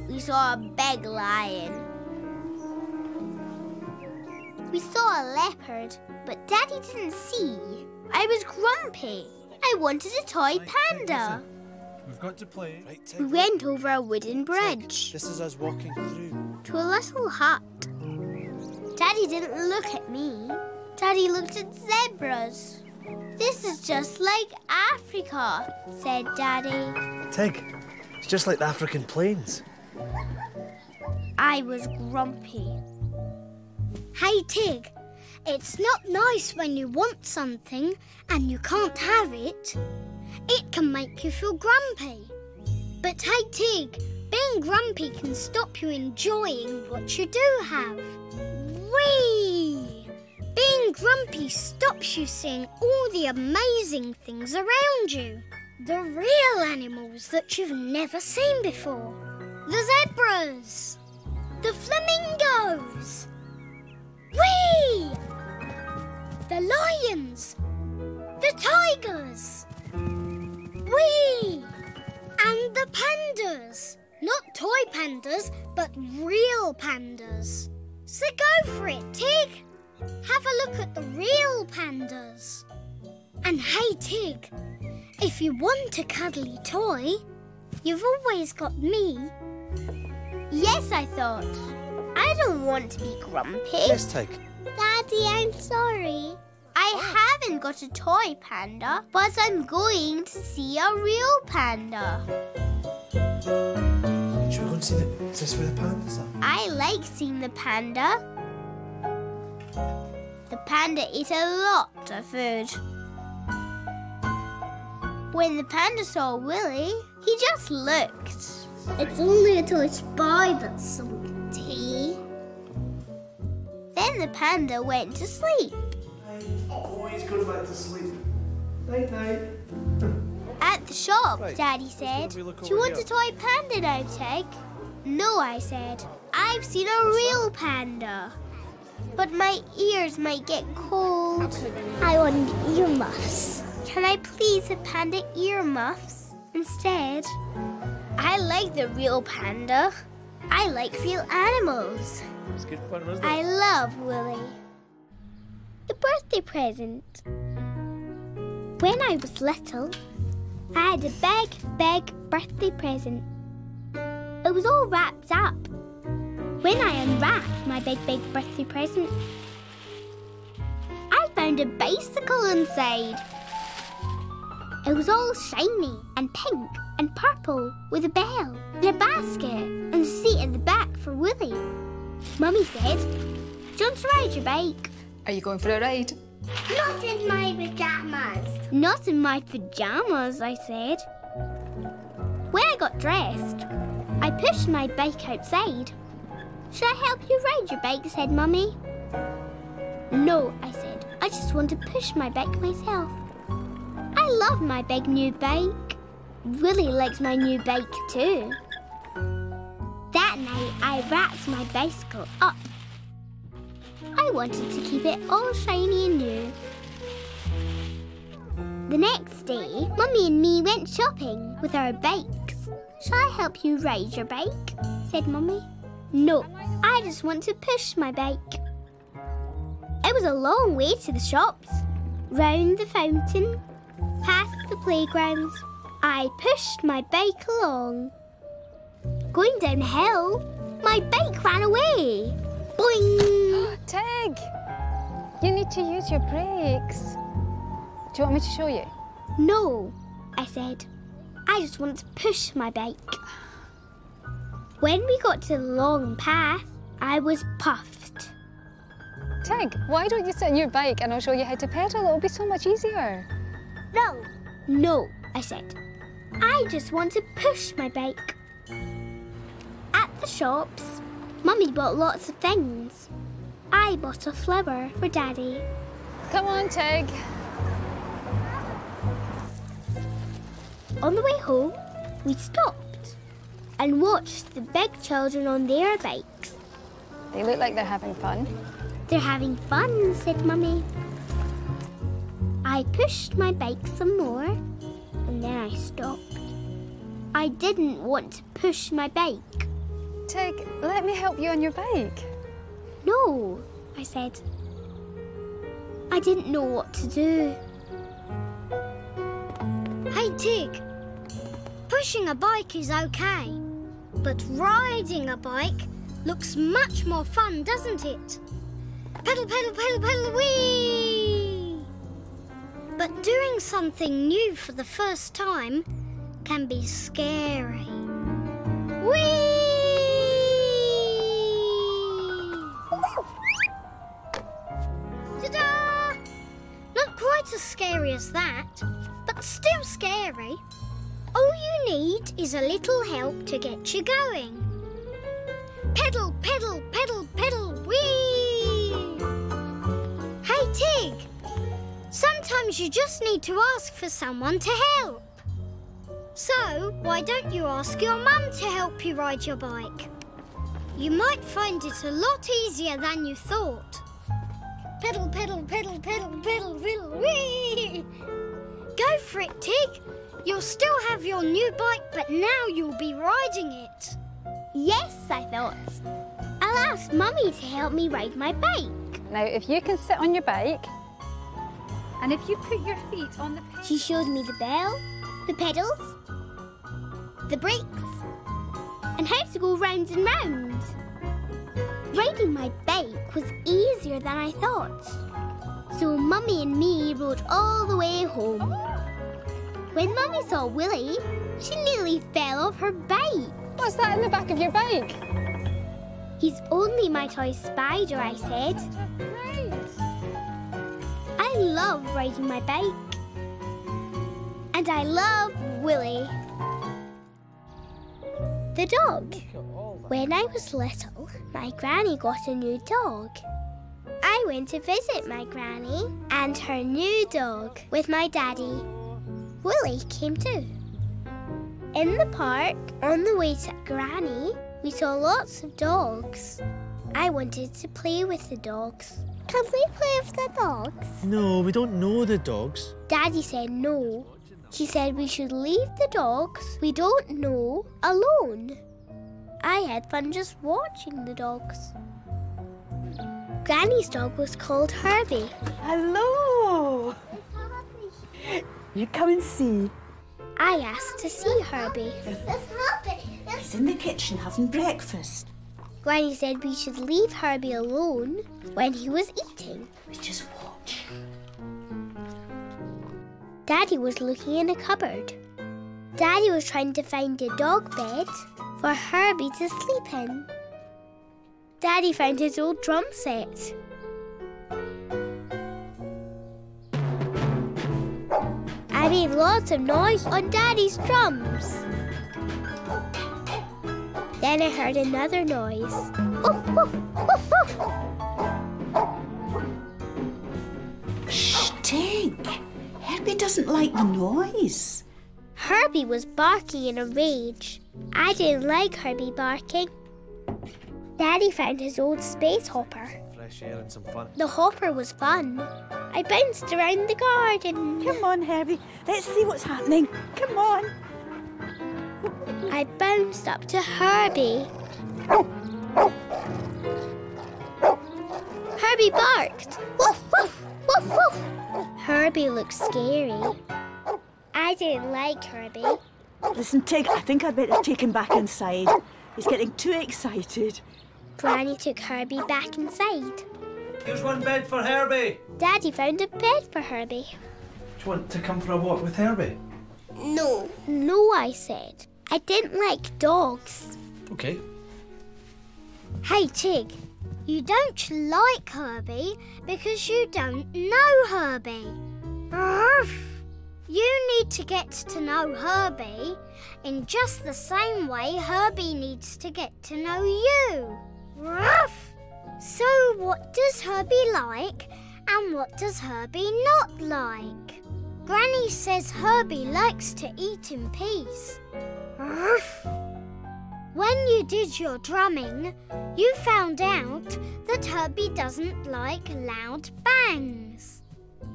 We saw a big lion. We saw a leopard, but Daddy didn't see. I was grumpy. I wanted a toy panda. We've got to play. Right, Tig. We went over a wooden bridge This is us walking through. to a little hut. Daddy didn't look at me. Daddy looked at zebras. This is just like Africa, said Daddy. Tig, it's just like the African plains. I was grumpy. Hey, Tig, it's not nice when you want something and you can't have it. It can make you feel grumpy. But hey, Tig, being grumpy can stop you enjoying what you do have. Whee! Being grumpy stops you seeing all the amazing things around you. The real animals that you've never seen before. The zebras. The flamingos. Whee! The lions. The tigers. Whee! And the pandas. Not toy pandas, but real pandas. So go for it, Tig. Have a look at the real pandas. And hey, Tig, if you want a cuddly toy, you've always got me. Yes, I thought. I don't want to be grumpy. Yes, Tig. Daddy, I'm sorry. I haven't got a toy panda, but I'm going to see a real panda. Should we go and see is this where the pandas are? I like seeing the panda. The panda ate a lot of food. When the panda saw Willy, he just looked. It's only a toy spider, Sooty. Then the panda went to sleep. Oh, he's going back to sleep. Night, night. At the shop, Right. Daddy said, we look do you over want here? a toy panda now, Tig? No, I said. I've seen a real panda. But my ears might get cold. I want earmuffs. Can I please have panda earmuffs instead? I like the real panda. I like real animals. It's good fun, isn't it? I love Willy. The birthday present. When I was little, I had a big birthday present. It was all wrapped up. When I unwrapped my big birthday present, I found a bicycle inside. It was all shiny and pink and purple with a bell and a basket and a seat at the back for Willy. Mummy said, do you want to ride your bike? Are you going for a ride? Not in my pyjamas. Not in my pyjamas, I said. When I got dressed, I pushed my bike outside. Should I help you ride your bike? Said Mummy. No, I said. I just want to push my bike myself. I love my big new bike. Willy likes my new bike too. That night, I wrapped my bicycle up. I wanted to keep it all shiny and new. The next day, Mummy and me went shopping with our bikes. Shall I help you ride your bike? Said Mummy. No, I just want to push my bike. It was a long way to the shops, round the fountain, past the playgrounds. I pushed my bike along. Going down the hill, my bike ran away. Boing! Tig! You need to use your brakes. Do you want me to show you? No, I said. I just want to push my bike. When we got to the long path, I was puffed. Tig, why don't you sit on your bike and I'll show you how to pedal? It'll be so much easier. No. No, I said. I just want to push my bike. At the shops, Mummy bought lots of things. I bought a flower for Daddy. Come on, Tig. On the way home, we stopped and watched the big children on their bikes. They look like they're having fun. They're having fun, said Mummy. I pushed my bike some more and then I stopped. I didn't want to push my bike. Tig, let me help you on your bike. No, I said. I didn't know what to do. Hey, Tig. Pushing a bike is okay, but riding a bike looks much more fun, doesn't it? Pedal, pedal, pedal, pedal, whee! But doing something new for the first time can be scary. Whee! Ta-da! Not quite as scary as that, but still scary. All you need is a little help to get you going. Pedal, pedal, pedal, pedal, whee! Hey, Tig. Sometimes you just need to ask for someone to help. So, why don't you ask your mum to help you ride your bike? You might find it a lot easier than you thought. Pedal, pedal, pedal, pedal, pedal, pedal, whee! Go for it, Tig. You'll still have your new bike, but now you'll be riding it. Yes, I thought. I'll ask Mummy to help me ride my bike. Now, if you can sit on your bike, And if you put your feet on the pedal... She showed me the bell, the pedals, the brakes, and how to go round and round. Riding my bike was easier than I thought. So Mummy and me rode all the way home. When Mummy saw Willie, she nearly fell off her bike. what's that in the back of your bike? He's only my toy spider, I said. I love riding my bike. And I love Willie. The dog. When I was little, my granny got a new dog. I went to visit my granny and her new dog with my daddy. Willie came too. In the park, on the way to Granny, we saw lots of dogs. I wanted to play with the dogs. Can we play with the dogs? No, we don't know the dogs. Daddy said no. He said we should leave the dogs we don't know alone. I had fun just watching the dogs. Granny's dog was called Herbie. Hello. You come and see. I asked to see Herbie. He's in the kitchen having breakfast. Granny said we should leave Herbie alone when he was eating. We just watch. Daddy was looking in a cupboard. Daddy was trying to find a dog bed for Herbie to sleep in. Daddy found his old drum set. I made lots of noise on Daddy's drums. Then I heard another noise. Woof, woof, woof, woof. Shh, Tig. Herbie doesn't like the noise. Herbie was barking in a rage. I didn't like Herbie barking. Daddy found his old space hopper. Fresh air and some fun. The hopper was fun. I bounced around the garden. Come on, Herbie. Let's see what's happening. Come on. I bounced up to Herbie. Herbie barked. Woof, woof, woof, woof. Herbie looked scary. I didn't like Herbie. Listen, Tig, I think I'd better take him back inside. He's getting too excited. Granny took Herbie back inside. Here's one bed for Herbie. Daddy found a bed for Herbie. Do you want to come for a walk with Herbie? No. No, I said. I didn't like dogs. Okay. Hey, Tig, you don't like Herbie because you don't know Herbie. Ruff. You need to get to know Herbie in just the same way Herbie needs to get to know you. Ruff. So what does Herbie like and what does Herbie not like? Granny says Herbie likes to eat in peace. Ruff. When you did your drumming, you found out that Herbie doesn't like loud bangs.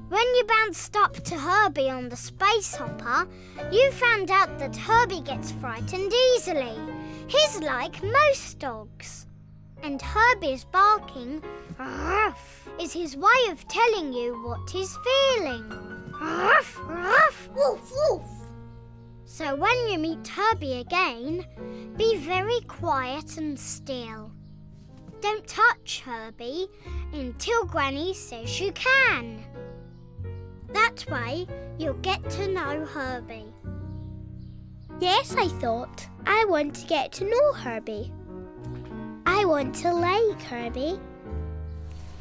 When you bounced up to Herbie on the space hopper, you found out that Herbie gets frightened easily. He's like most dogs. And Herbie's barking, ruff, is his way of telling you what he's feeling. Ruff, ruff, woof, woof. So when you meet Herbie again, be very quiet and still. Don't touch Herbie until Granny says you can. That way, you'll get to know Herbie. Yes, I thought. I want to get to know Herbie. I want to like Herbie.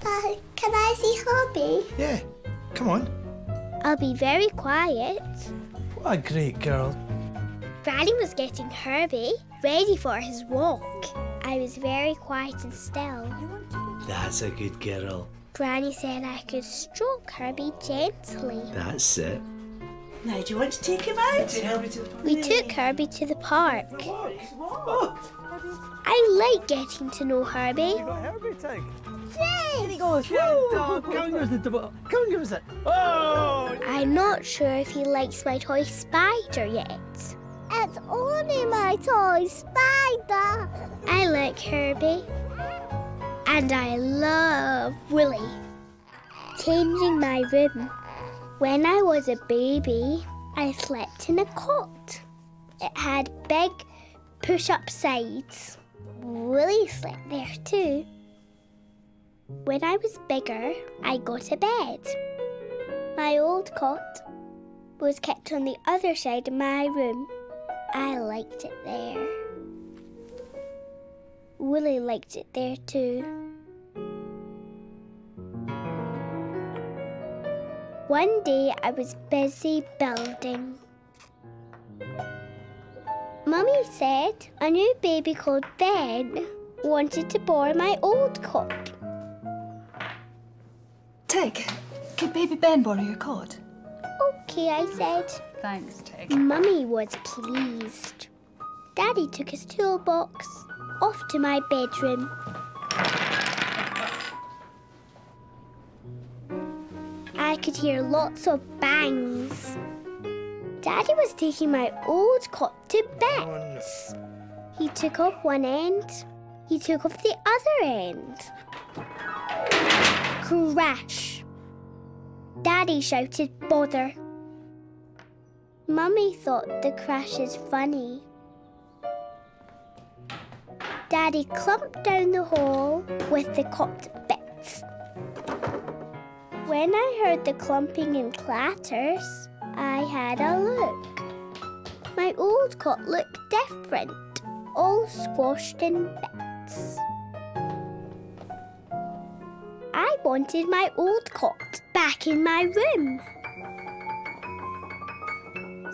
Can I see Herbie? Yeah, come on. I'll be very quiet. What a great girl. Granny was getting Herbie ready for his walk. I was very quiet and still. That's a good girl. Granny said I could stroke Herbie gently. That's it. Now, do you want to take him out? We took Herbie to the park. I like getting to know Herbie. You got Herbie, Tig? Yay! He goes, come and give us the Come and give us it. Oh! I'm not sure if he likes my toy spider yet. It's only my toy spider. I like Herbie. And I love Willie. Changing my room. When I was a baby, I slept in a cot. It had big push-up sides. Willie slept there too. When I was bigger, I got a bed. My old cot was kept on the other side of my room. I liked it there. Willie liked it there too. One day I was busy building. Mummy said a new baby called Ben wanted to borrow my old cot. Tig, could baby Ben borrow your cot? Okay, I said. Thanks, Tig. Mummy was pleased. Daddy took his toolbox off to my bedroom. I could hear lots of bangs. Daddy was taking my old cot to bits. He took off one end. He took off the other end. Crash. Daddy shouted, bother. Mummy thought the crash is funny. Daddy clumped down the hall with the cot to bits. When I heard the clumping and clatters, I had a look. My old cot looked different, all squashed in bits. I wanted my old cot back in my room.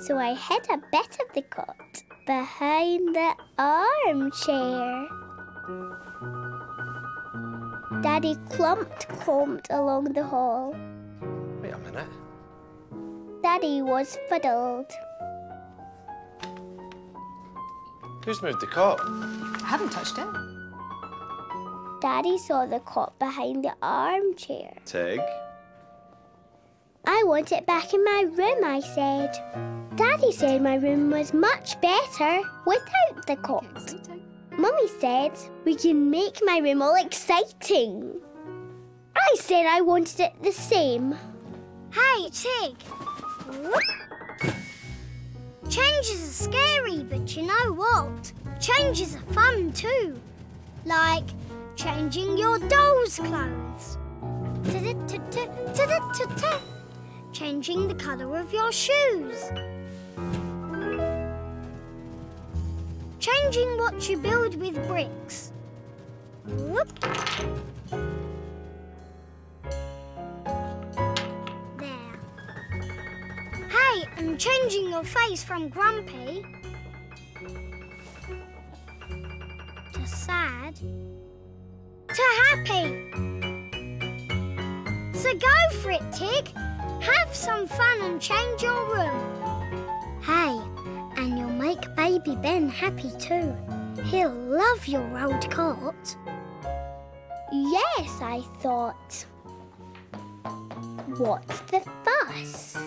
So I hid a bit of the cot behind the armchair. Daddy clomped along the hall. Wait a minute. Daddy was fuddled. Who's moved the cot? I haven't touched it. Daddy saw the cot behind the armchair. Tig. I want it back in my room, I said. Daddy said my room was much better without the cot. Mummy said we can make my room all exciting. I said I wanted it the same. Hey, Tig. Changes are scary, but you know what? Changes are fun too. Like changing your doll's clothes. Changing the colour of your shoes. Changing what you build with bricks. Whoop. There. Hey, and changing your face from grumpy to sad to happy. So go for it, Tig. Have some fun and change your room. Hey, and you'll make baby Ben happy too. He'll love your old cot. Yes, I thought. What's the fuss?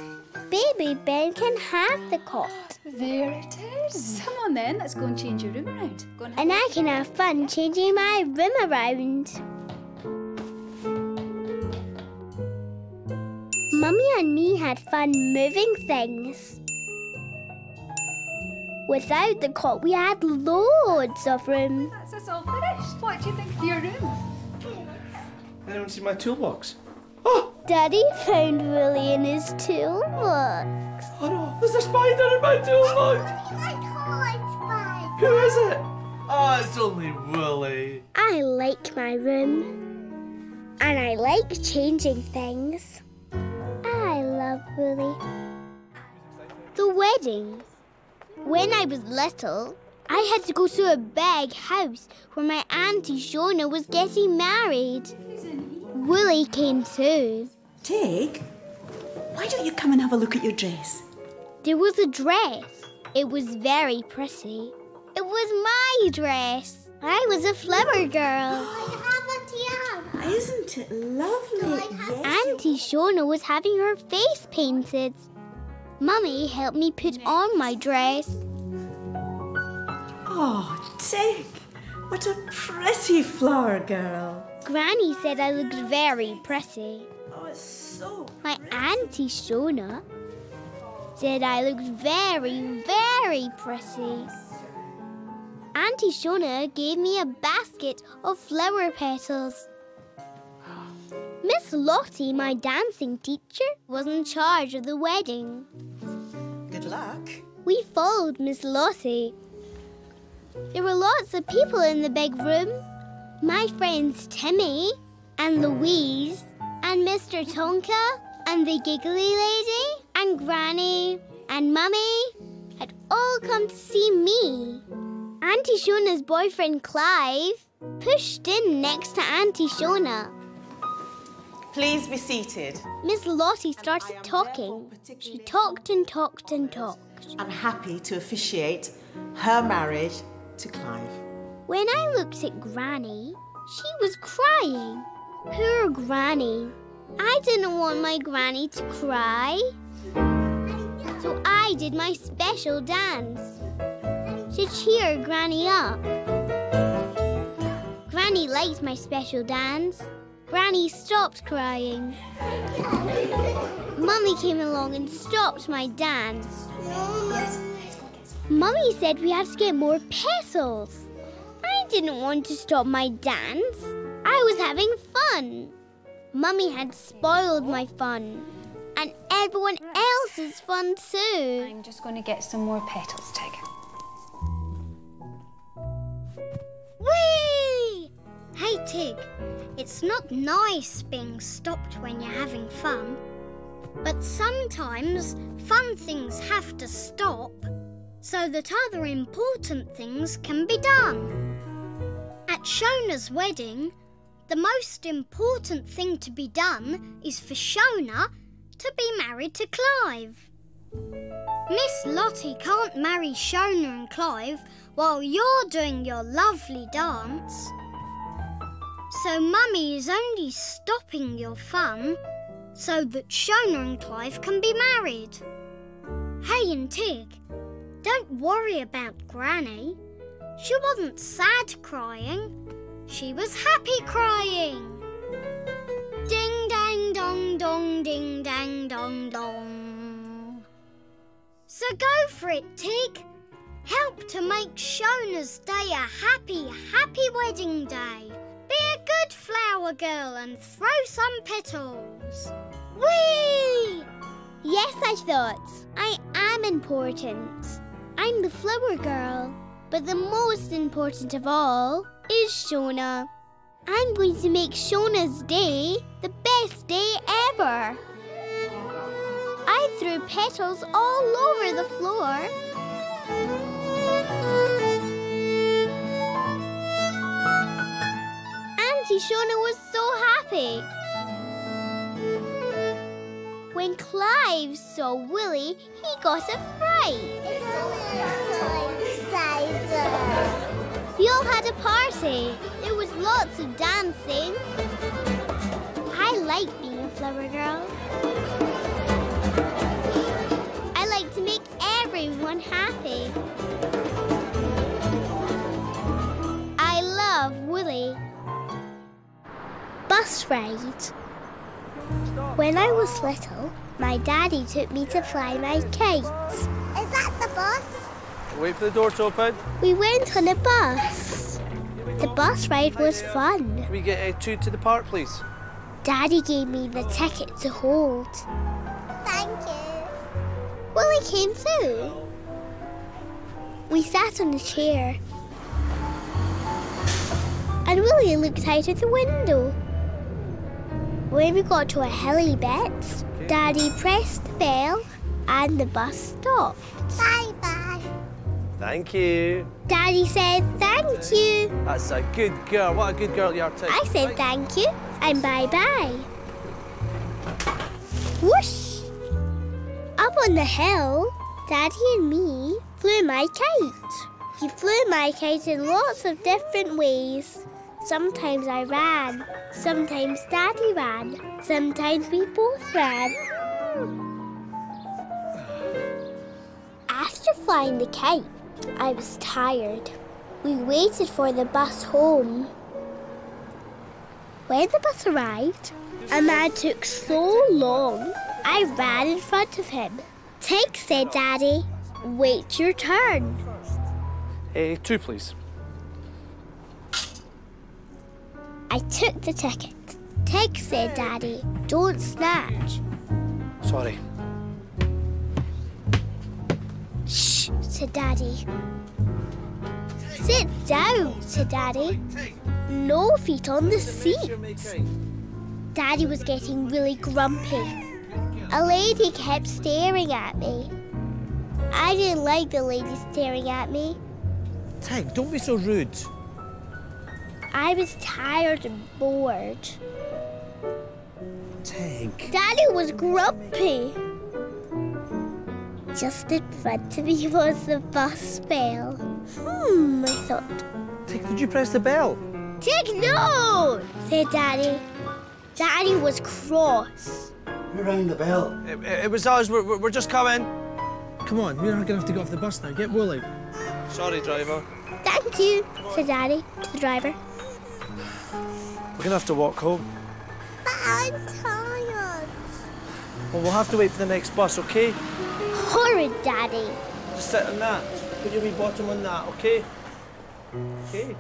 Baby Ben can have the cot. There it is. Come on then, let's go and change your room around. Go and I can have fun changing my room around. Mummy and me had fun moving things. Without the cot, we had loads of room. That's us all finished. What do you think of your room? Anyone see my toolbox? Daddy found Willie in his toolbox. Oh no, there's a spider in my toolbox! Who is it? Oh, it's only Willie. I like my room. And I like changing things. I love Willie. The wedding. When I was little, I had to go to a big house where my Auntie Shona was getting married. Willie came too. Tig, why don't you come and have a look at your dress? There was a dress. It was very pretty. It was my dress. I was a flower girl. Isn't it lovely? Auntie Shona was having her face painted. Mummy helped me put on my dress. Oh, Tig, what a pretty flower girl. Granny said I looked very pretty. Oh, it's so My Auntie Shona said I looked very, very pretty. Auntie Shona gave me a basket of flower petals. Miss Lottie, my dancing teacher, was in charge of the wedding. good luck. We followed Miss Lottie. There were lots of people in the big room. My friends Timmy and Louise and Mr. Tonka and the Giggly Lady and Granny and Mummy had all come to see me. Auntie Shona's boyfriend Clive pushed in next to Auntie Shona. Please be seated. Miss Lottie started talking. She talked and talked and talked. I'm happy to officiate her marriage to Clive. When I looked at Granny, she was crying. Poor Granny. I didn't want my Granny to cry. So I did my special dance to cheer Granny up. Granny liked my special dance. Granny stopped crying. Mummy came along and stopped my dance. Mummy said we had to get more petals. I didn't want to stop my dance. I was having fun. Mummy had spoiled my fun. And everyone else's fun too. I'm just going to get some more petals, Tig. Whee! Hey, Tig, it's not nice being stopped when you're having fun. But sometimes fun things have to stop so that other important things can be done. At Shona's wedding, the most important thing to be done is for Shona to be married to Clive. Miss Lottie can't marry Shona and Clive while you're doing your lovely dance. So Mummy is only stopping your fun so that Shona and Clive can be married. Hey, and Tig, don't worry about Granny. She wasn't sad crying. She was happy crying. Ding dang dong dong, ding dang dong dong. So go for it, Tig. Help to make Shona's day a happy, happy wedding day. Be a good flower girl and throw some petals. Whee! Yes, I thought. I am important. I'm the flower girl. But the most important of all is Shona. I'm going to make Shona's day the best day ever. I threw petals all over the floor. Auntie Shona was so happy. When Clive saw Willie, he got a fright. We all had a party. There was lots of dancing. I like being a flower girl. I like to make everyone happy. I love Willie. Bus ride. When I was little, my daddy took me to fly my kite. Is that the bus? Wait for the door to open. We went on a bus. The bus ride was fun. Can we get two to the park, please? Daddy gave me the ticket to hold. Thank you. Willie came too. We sat on a chair. And Willie looked out of the window. When we got to a hilly bit, Daddy pressed the bell and the bus stopped. Bye-bye. Thank you. Daddy said thank you. That's a good girl. What a good girl you are, Tig. I said thank you and bye-bye. Whoosh! Up on the hill, Daddy and me flew my kite. He flew my kite in lots of different ways. Sometimes I ran, sometimes Daddy ran, sometimes we both ran. After flying the kite, I was tired. We waited for the bus home. When the bus arrived, a man took so long, I ran in front of him. Tig said, Daddy, wait your turn. 2, please. I took the ticket. Tig said, Daddy, don't snatch. Sorry. Shh, said Daddy. Sit down, said Daddy. No feet on the seat. Daddy was getting really grumpy. A lady kept staring at me. I didn't like the lady staring at me. Tig, don't be so rude. I was tired and bored. Tig. Daddy was grumpy. Just in front of me was the bus bell. I thought. Tig, did you press the bell? Tig, no! Said Daddy. Daddy was cross. Who rang the bell? It was us. We're just coming. Come on, we're not going to have to get off the bus now. Get Woolly. Sorry, driver. Thank you, said Daddy to the driver. We're going to have to walk home. But I'm tired. Well, we'll have to wait for the next bus, OK? Horrid Daddy. Just sit on that. Put your wee bottom on that, OK? OK.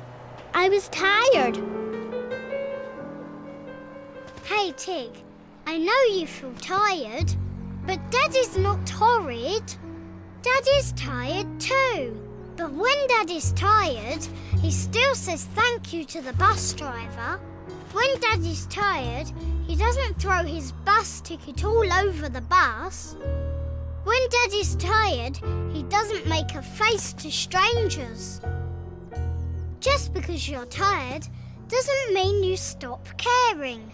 I was tired. Hey, Tig, I know you feel tired, but Daddy's not horrid. Daddy's tired too. But when Daddy's tired, he still says thank you to the bus driver. When Daddy's tired, he doesn't throw his bus ticket all over the bus. When Daddy's tired, he doesn't make a face to strangers. Just because you're tired doesn't mean you stop caring.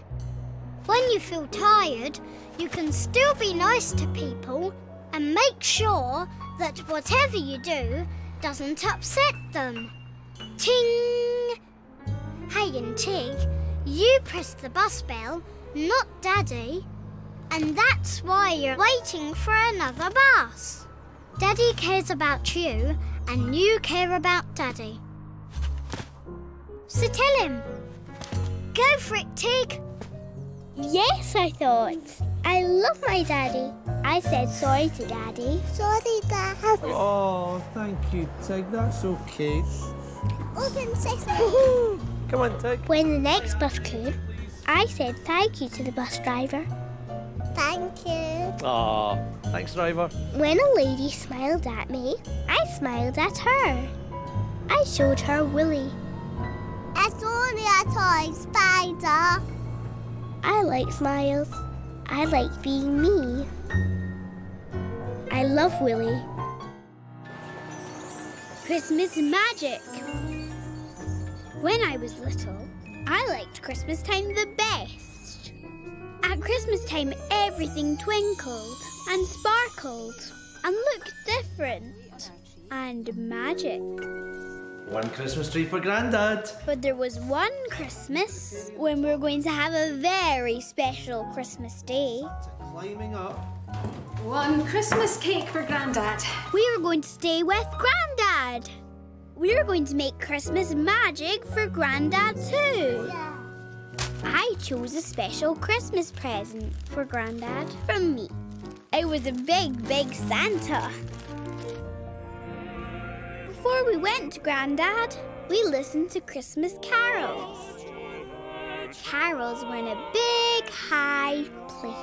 When you feel tired, you can still be nice to people and make sure that whatever you do doesn't upset them. Ting! Hey and Tig, you pressed the bus bell, not Daddy. And that's why you're waiting for another bus. Daddy cares about you and you care about Daddy. So tell him. Go for it, Tig. Yes, I thought. I love my Daddy. I said sorry to Daddy. Sorry, Dad. Oh, thank you, Tig. That's OK. Open sesame. Come on, Tig. When the next bus came, I said thank you to the bus driver. Thank you. Aw, thanks, driver. When a lady smiled at me, I smiled at her. I showed her Willy. It's only a toy spider. I like smiles. I like being me. I love Willy. Christmas magic. When I was little, I liked Christmas time the best. At Christmas time, everything twinkled and sparkled and looked different and magic. One Christmas tree for Grandad. But there was one Christmas when we were going to have a very special Christmas day. Climbing up. One Christmas cake for Grandad. We were going to stay with Grandad. We were going to make Christmas magic for Grandad too. Yeah. I chose a special Christmas present for Grandad from me. It was a big, big Santa. Before we went to Grandad, we listened to Christmas carols. Carols were in a big, high place.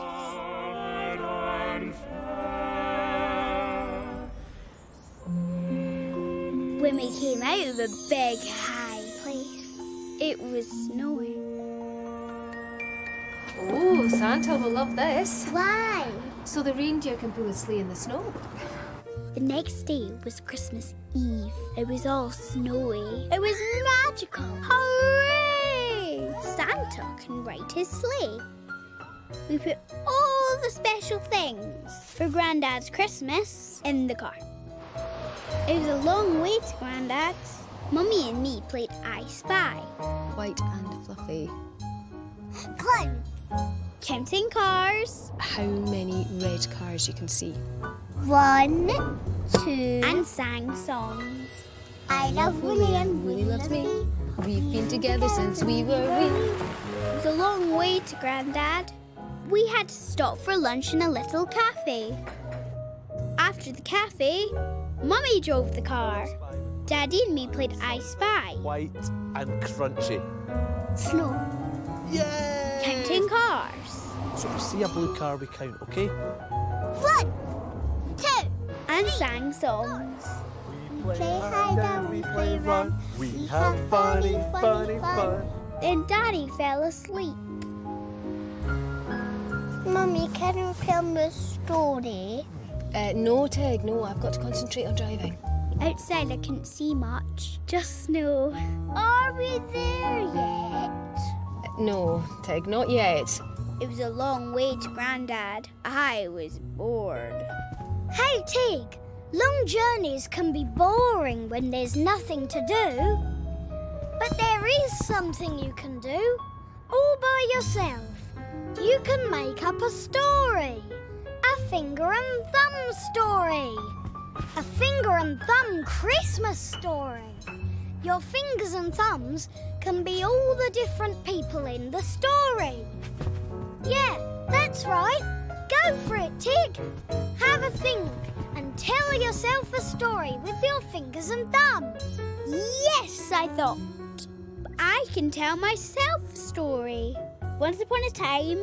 When we came out of the big, high place, it was snowing. Oh, Santa will love this. Why? So the reindeer can pull a sleigh in the snow. The next day was Christmas Eve. It was all snowy. It was magical. Hooray! Santa can ride his sleigh. We put all all the special things for Grandad's Christmas in the car. It was a long way to Grandad's. Mummy and me played I Spy. White and fluffy. Clowns. Counting cars. How many red cars you can see? 1, 2. And sang songs. I love Willie and Willie loves me. We've been together since we were wee. It was a long way to Grandad. We had to stop for lunch in a little cafe. After the cafe, Mummy drove the car. Daddy and me played I Spy. White and crunchy. Snow. Yay! Counting cars. So if we see a blue car, we count, okay? 1, 2. And sang songs. We play hide and we play run. We have funny fun. Then Daddy fell asleep. Mummy, can you tell me a story? No, Tig, no. I've got to concentrate on driving. Outside I couldn't see much, just snow. Are we there yet? No, Tig, not yet. It was a long way to Grandad. I was bored. Hey, Tig, long journeys can be boring when there's nothing to do. But there is something you can do, all by yourself. You can make up a story. A finger and thumb story. A finger and thumb Christmas story. Your fingers and thumbs can be all the different people in the story. Yeah, that's right. Go for it, Tig. Have a think and tell yourself a story with your fingers and thumbs. Yes, I thought. I can tell myself a story. Once upon a time,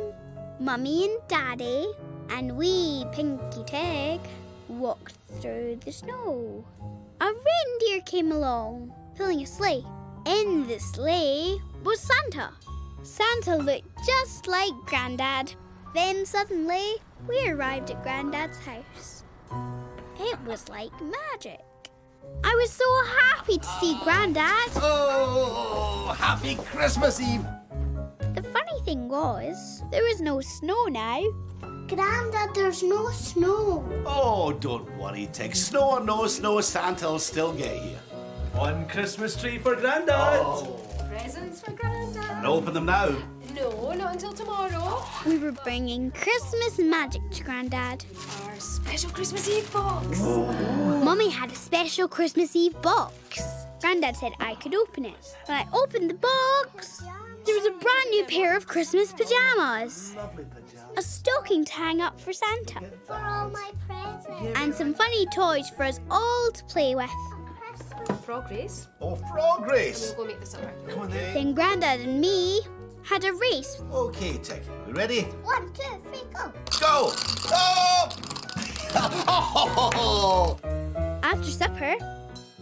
Mummy and Daddy and wee Pinky Tig walked through the snow. A reindeer came along, pulling a sleigh. In the sleigh was Santa. Santa looked just like Grandad. Then suddenly, we arrived at Grandad's house. It was like magic. I was so happy to see Grandad. Oh, happy Christmas Eve! The funny thing was, there was no snow now. Grandad, there's no snow. Oh, don't worry, Tig. Snow or no snow, Santa'll still get here. One Christmas tree for Grandad. Oh. Presents for Grandad. And open them now. No, not until tomorrow. We were bringing Christmas magic to Grandad. Our special Christmas Eve box. Mummy had a special Christmas Eve box. Grandad said I could open it. When I opened the box, there was a brand new pair of Christmas pyjamas. A stocking to hang up for Santa. For all my presents. And some funny toys for us all to play with. Frog race. Oh, frog race. We'll go make the supper. Come on then. Then Grandad and me had a race. Okay, Tig. We ready? 1, 2, 3, go. Go! Oh! After supper,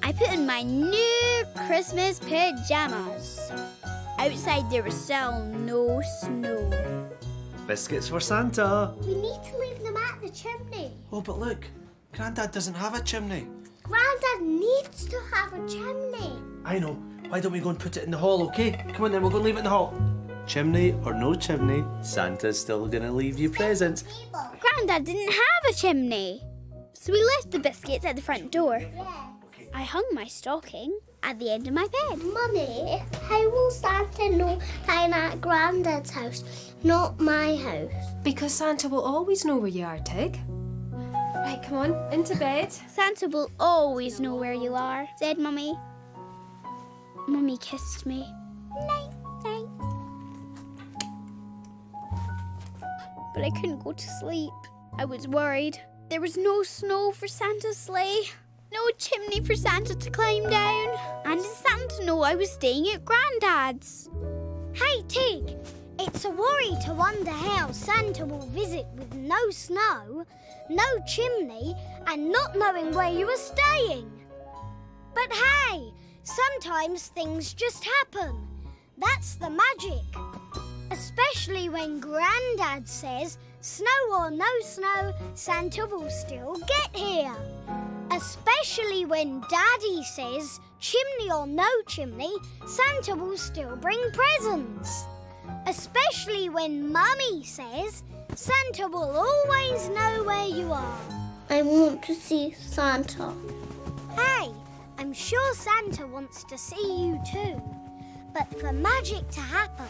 I put on my new Christmas pyjamas. Outside there was still no snow. Biscuits for Santa. We need to leave them at the chimney. Oh, but look, Grandad doesn't have a chimney. Grandad needs to have a chimney. I know. Why don't we go and put it in the hall, okay? Come on then, we'll go and leave it in the hall. Chimney or no chimney, Santa's still gonna leave you presents. Grandad didn't have a chimney. So we left the biscuits at the front door. I hung my stocking at the end of my bed. Mummy, how will Santa know that I'm at Grandad's house, not my house? Because Santa will always know where you are, Tig. Right, come on, into bed. Santa will always know where you are, said Mummy. Mummy kissed me. Night, night. But I couldn't go to sleep. I was worried. There was no snow for Santa's sleigh. No chimney for Santa to climb down. And did Santa know I was staying at Grandad's? Hey, Tig, it's a worry to wonder how Santa will visit with no snow, no chimney, and not knowing where you are staying. But hey, sometimes things just happen. That's the magic. Especially when Grandad says, snow or no snow, Santa will still get here. Especially when Daddy says, chimney or no chimney, Santa will still bring presents. Especially when Mummy says, Santa will always know where you are. I want to see Santa. Hey, I'm sure Santa wants to see you too. But for magic to happen,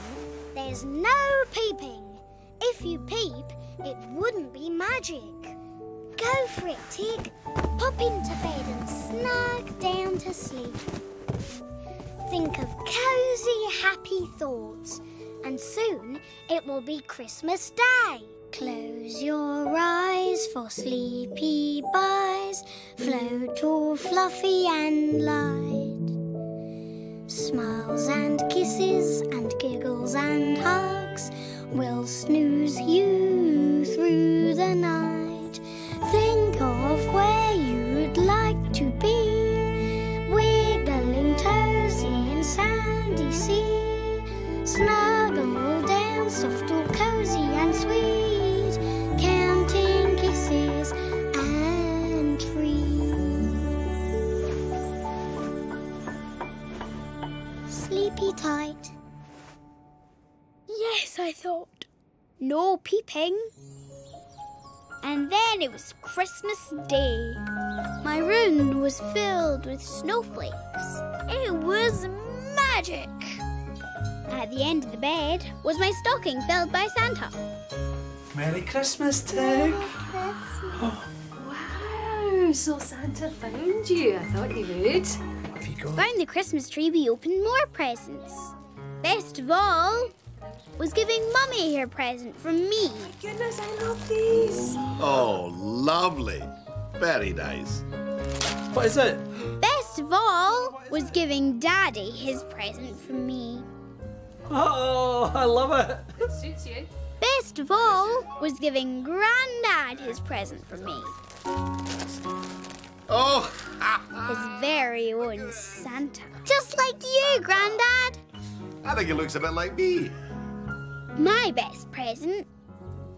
there's no peeping. If you peep, it wouldn't be magic. Go for it, Tig. Pop into bed and snug down to sleep. Think of cosy, happy thoughts, and soon it will be Christmas Day. Close your eyes for sleepy buys, float all fluffy and light. Smiles and kisses and giggles and hugs will snooze you through the night. Think of where you'd like to be, wiggling toes in sandy sea. Snuggle down, soft or cozy and sweet, counting kisses and treats. Sleepy tight. Yes, I thought. No peeping. And then it was Christmas Day. My room was filled with snowflakes. It was magic. At the end of the bed was my stocking filled by Santa. Merry Christmas, Tig. Wow, so Santa found you. I thought he would. Have you got? Round the Christmas tree we opened more presents. Best of all was giving Mummy her present from me. Oh my goodness, I love these. Oh, lovely. Very nice. What is it? Best of all was giving Daddy his present from me. Oh, I love it. It suits you. Best of all was giving Grandad his present from me. Oh! His very own Santa. Just like you, Grandad. I think it looks a bit like me. My best present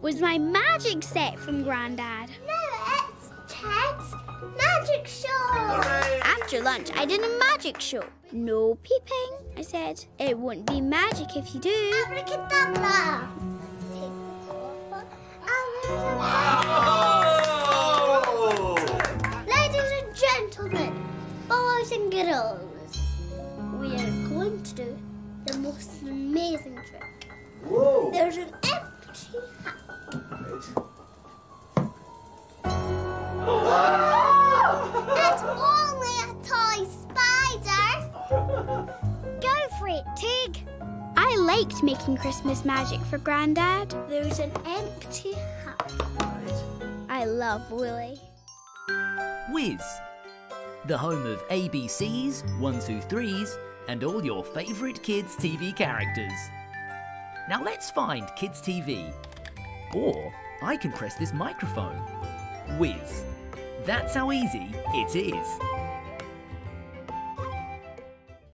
was my magic set from Grandad. No, it's Ted's magic show. Hooray! After lunch, I did a magic show. No peeping, I said. It wouldn't be magic if you do. Abracadabra. Wow! Ladies and gentlemen, boys and girls, we are going to do the most amazing trick. Whoa! There's an empty hat. It's only a toy spider. Go for it, Tig. I liked making Christmas magic for Grandad. There's an empty hat. I love Willie. Wizz, the home of ABCs, 1, 2, 3s, and all your favourite kids' TV characters. Now let's find kids' TV. Or I can press this microphone. Wizz. That's how easy it is.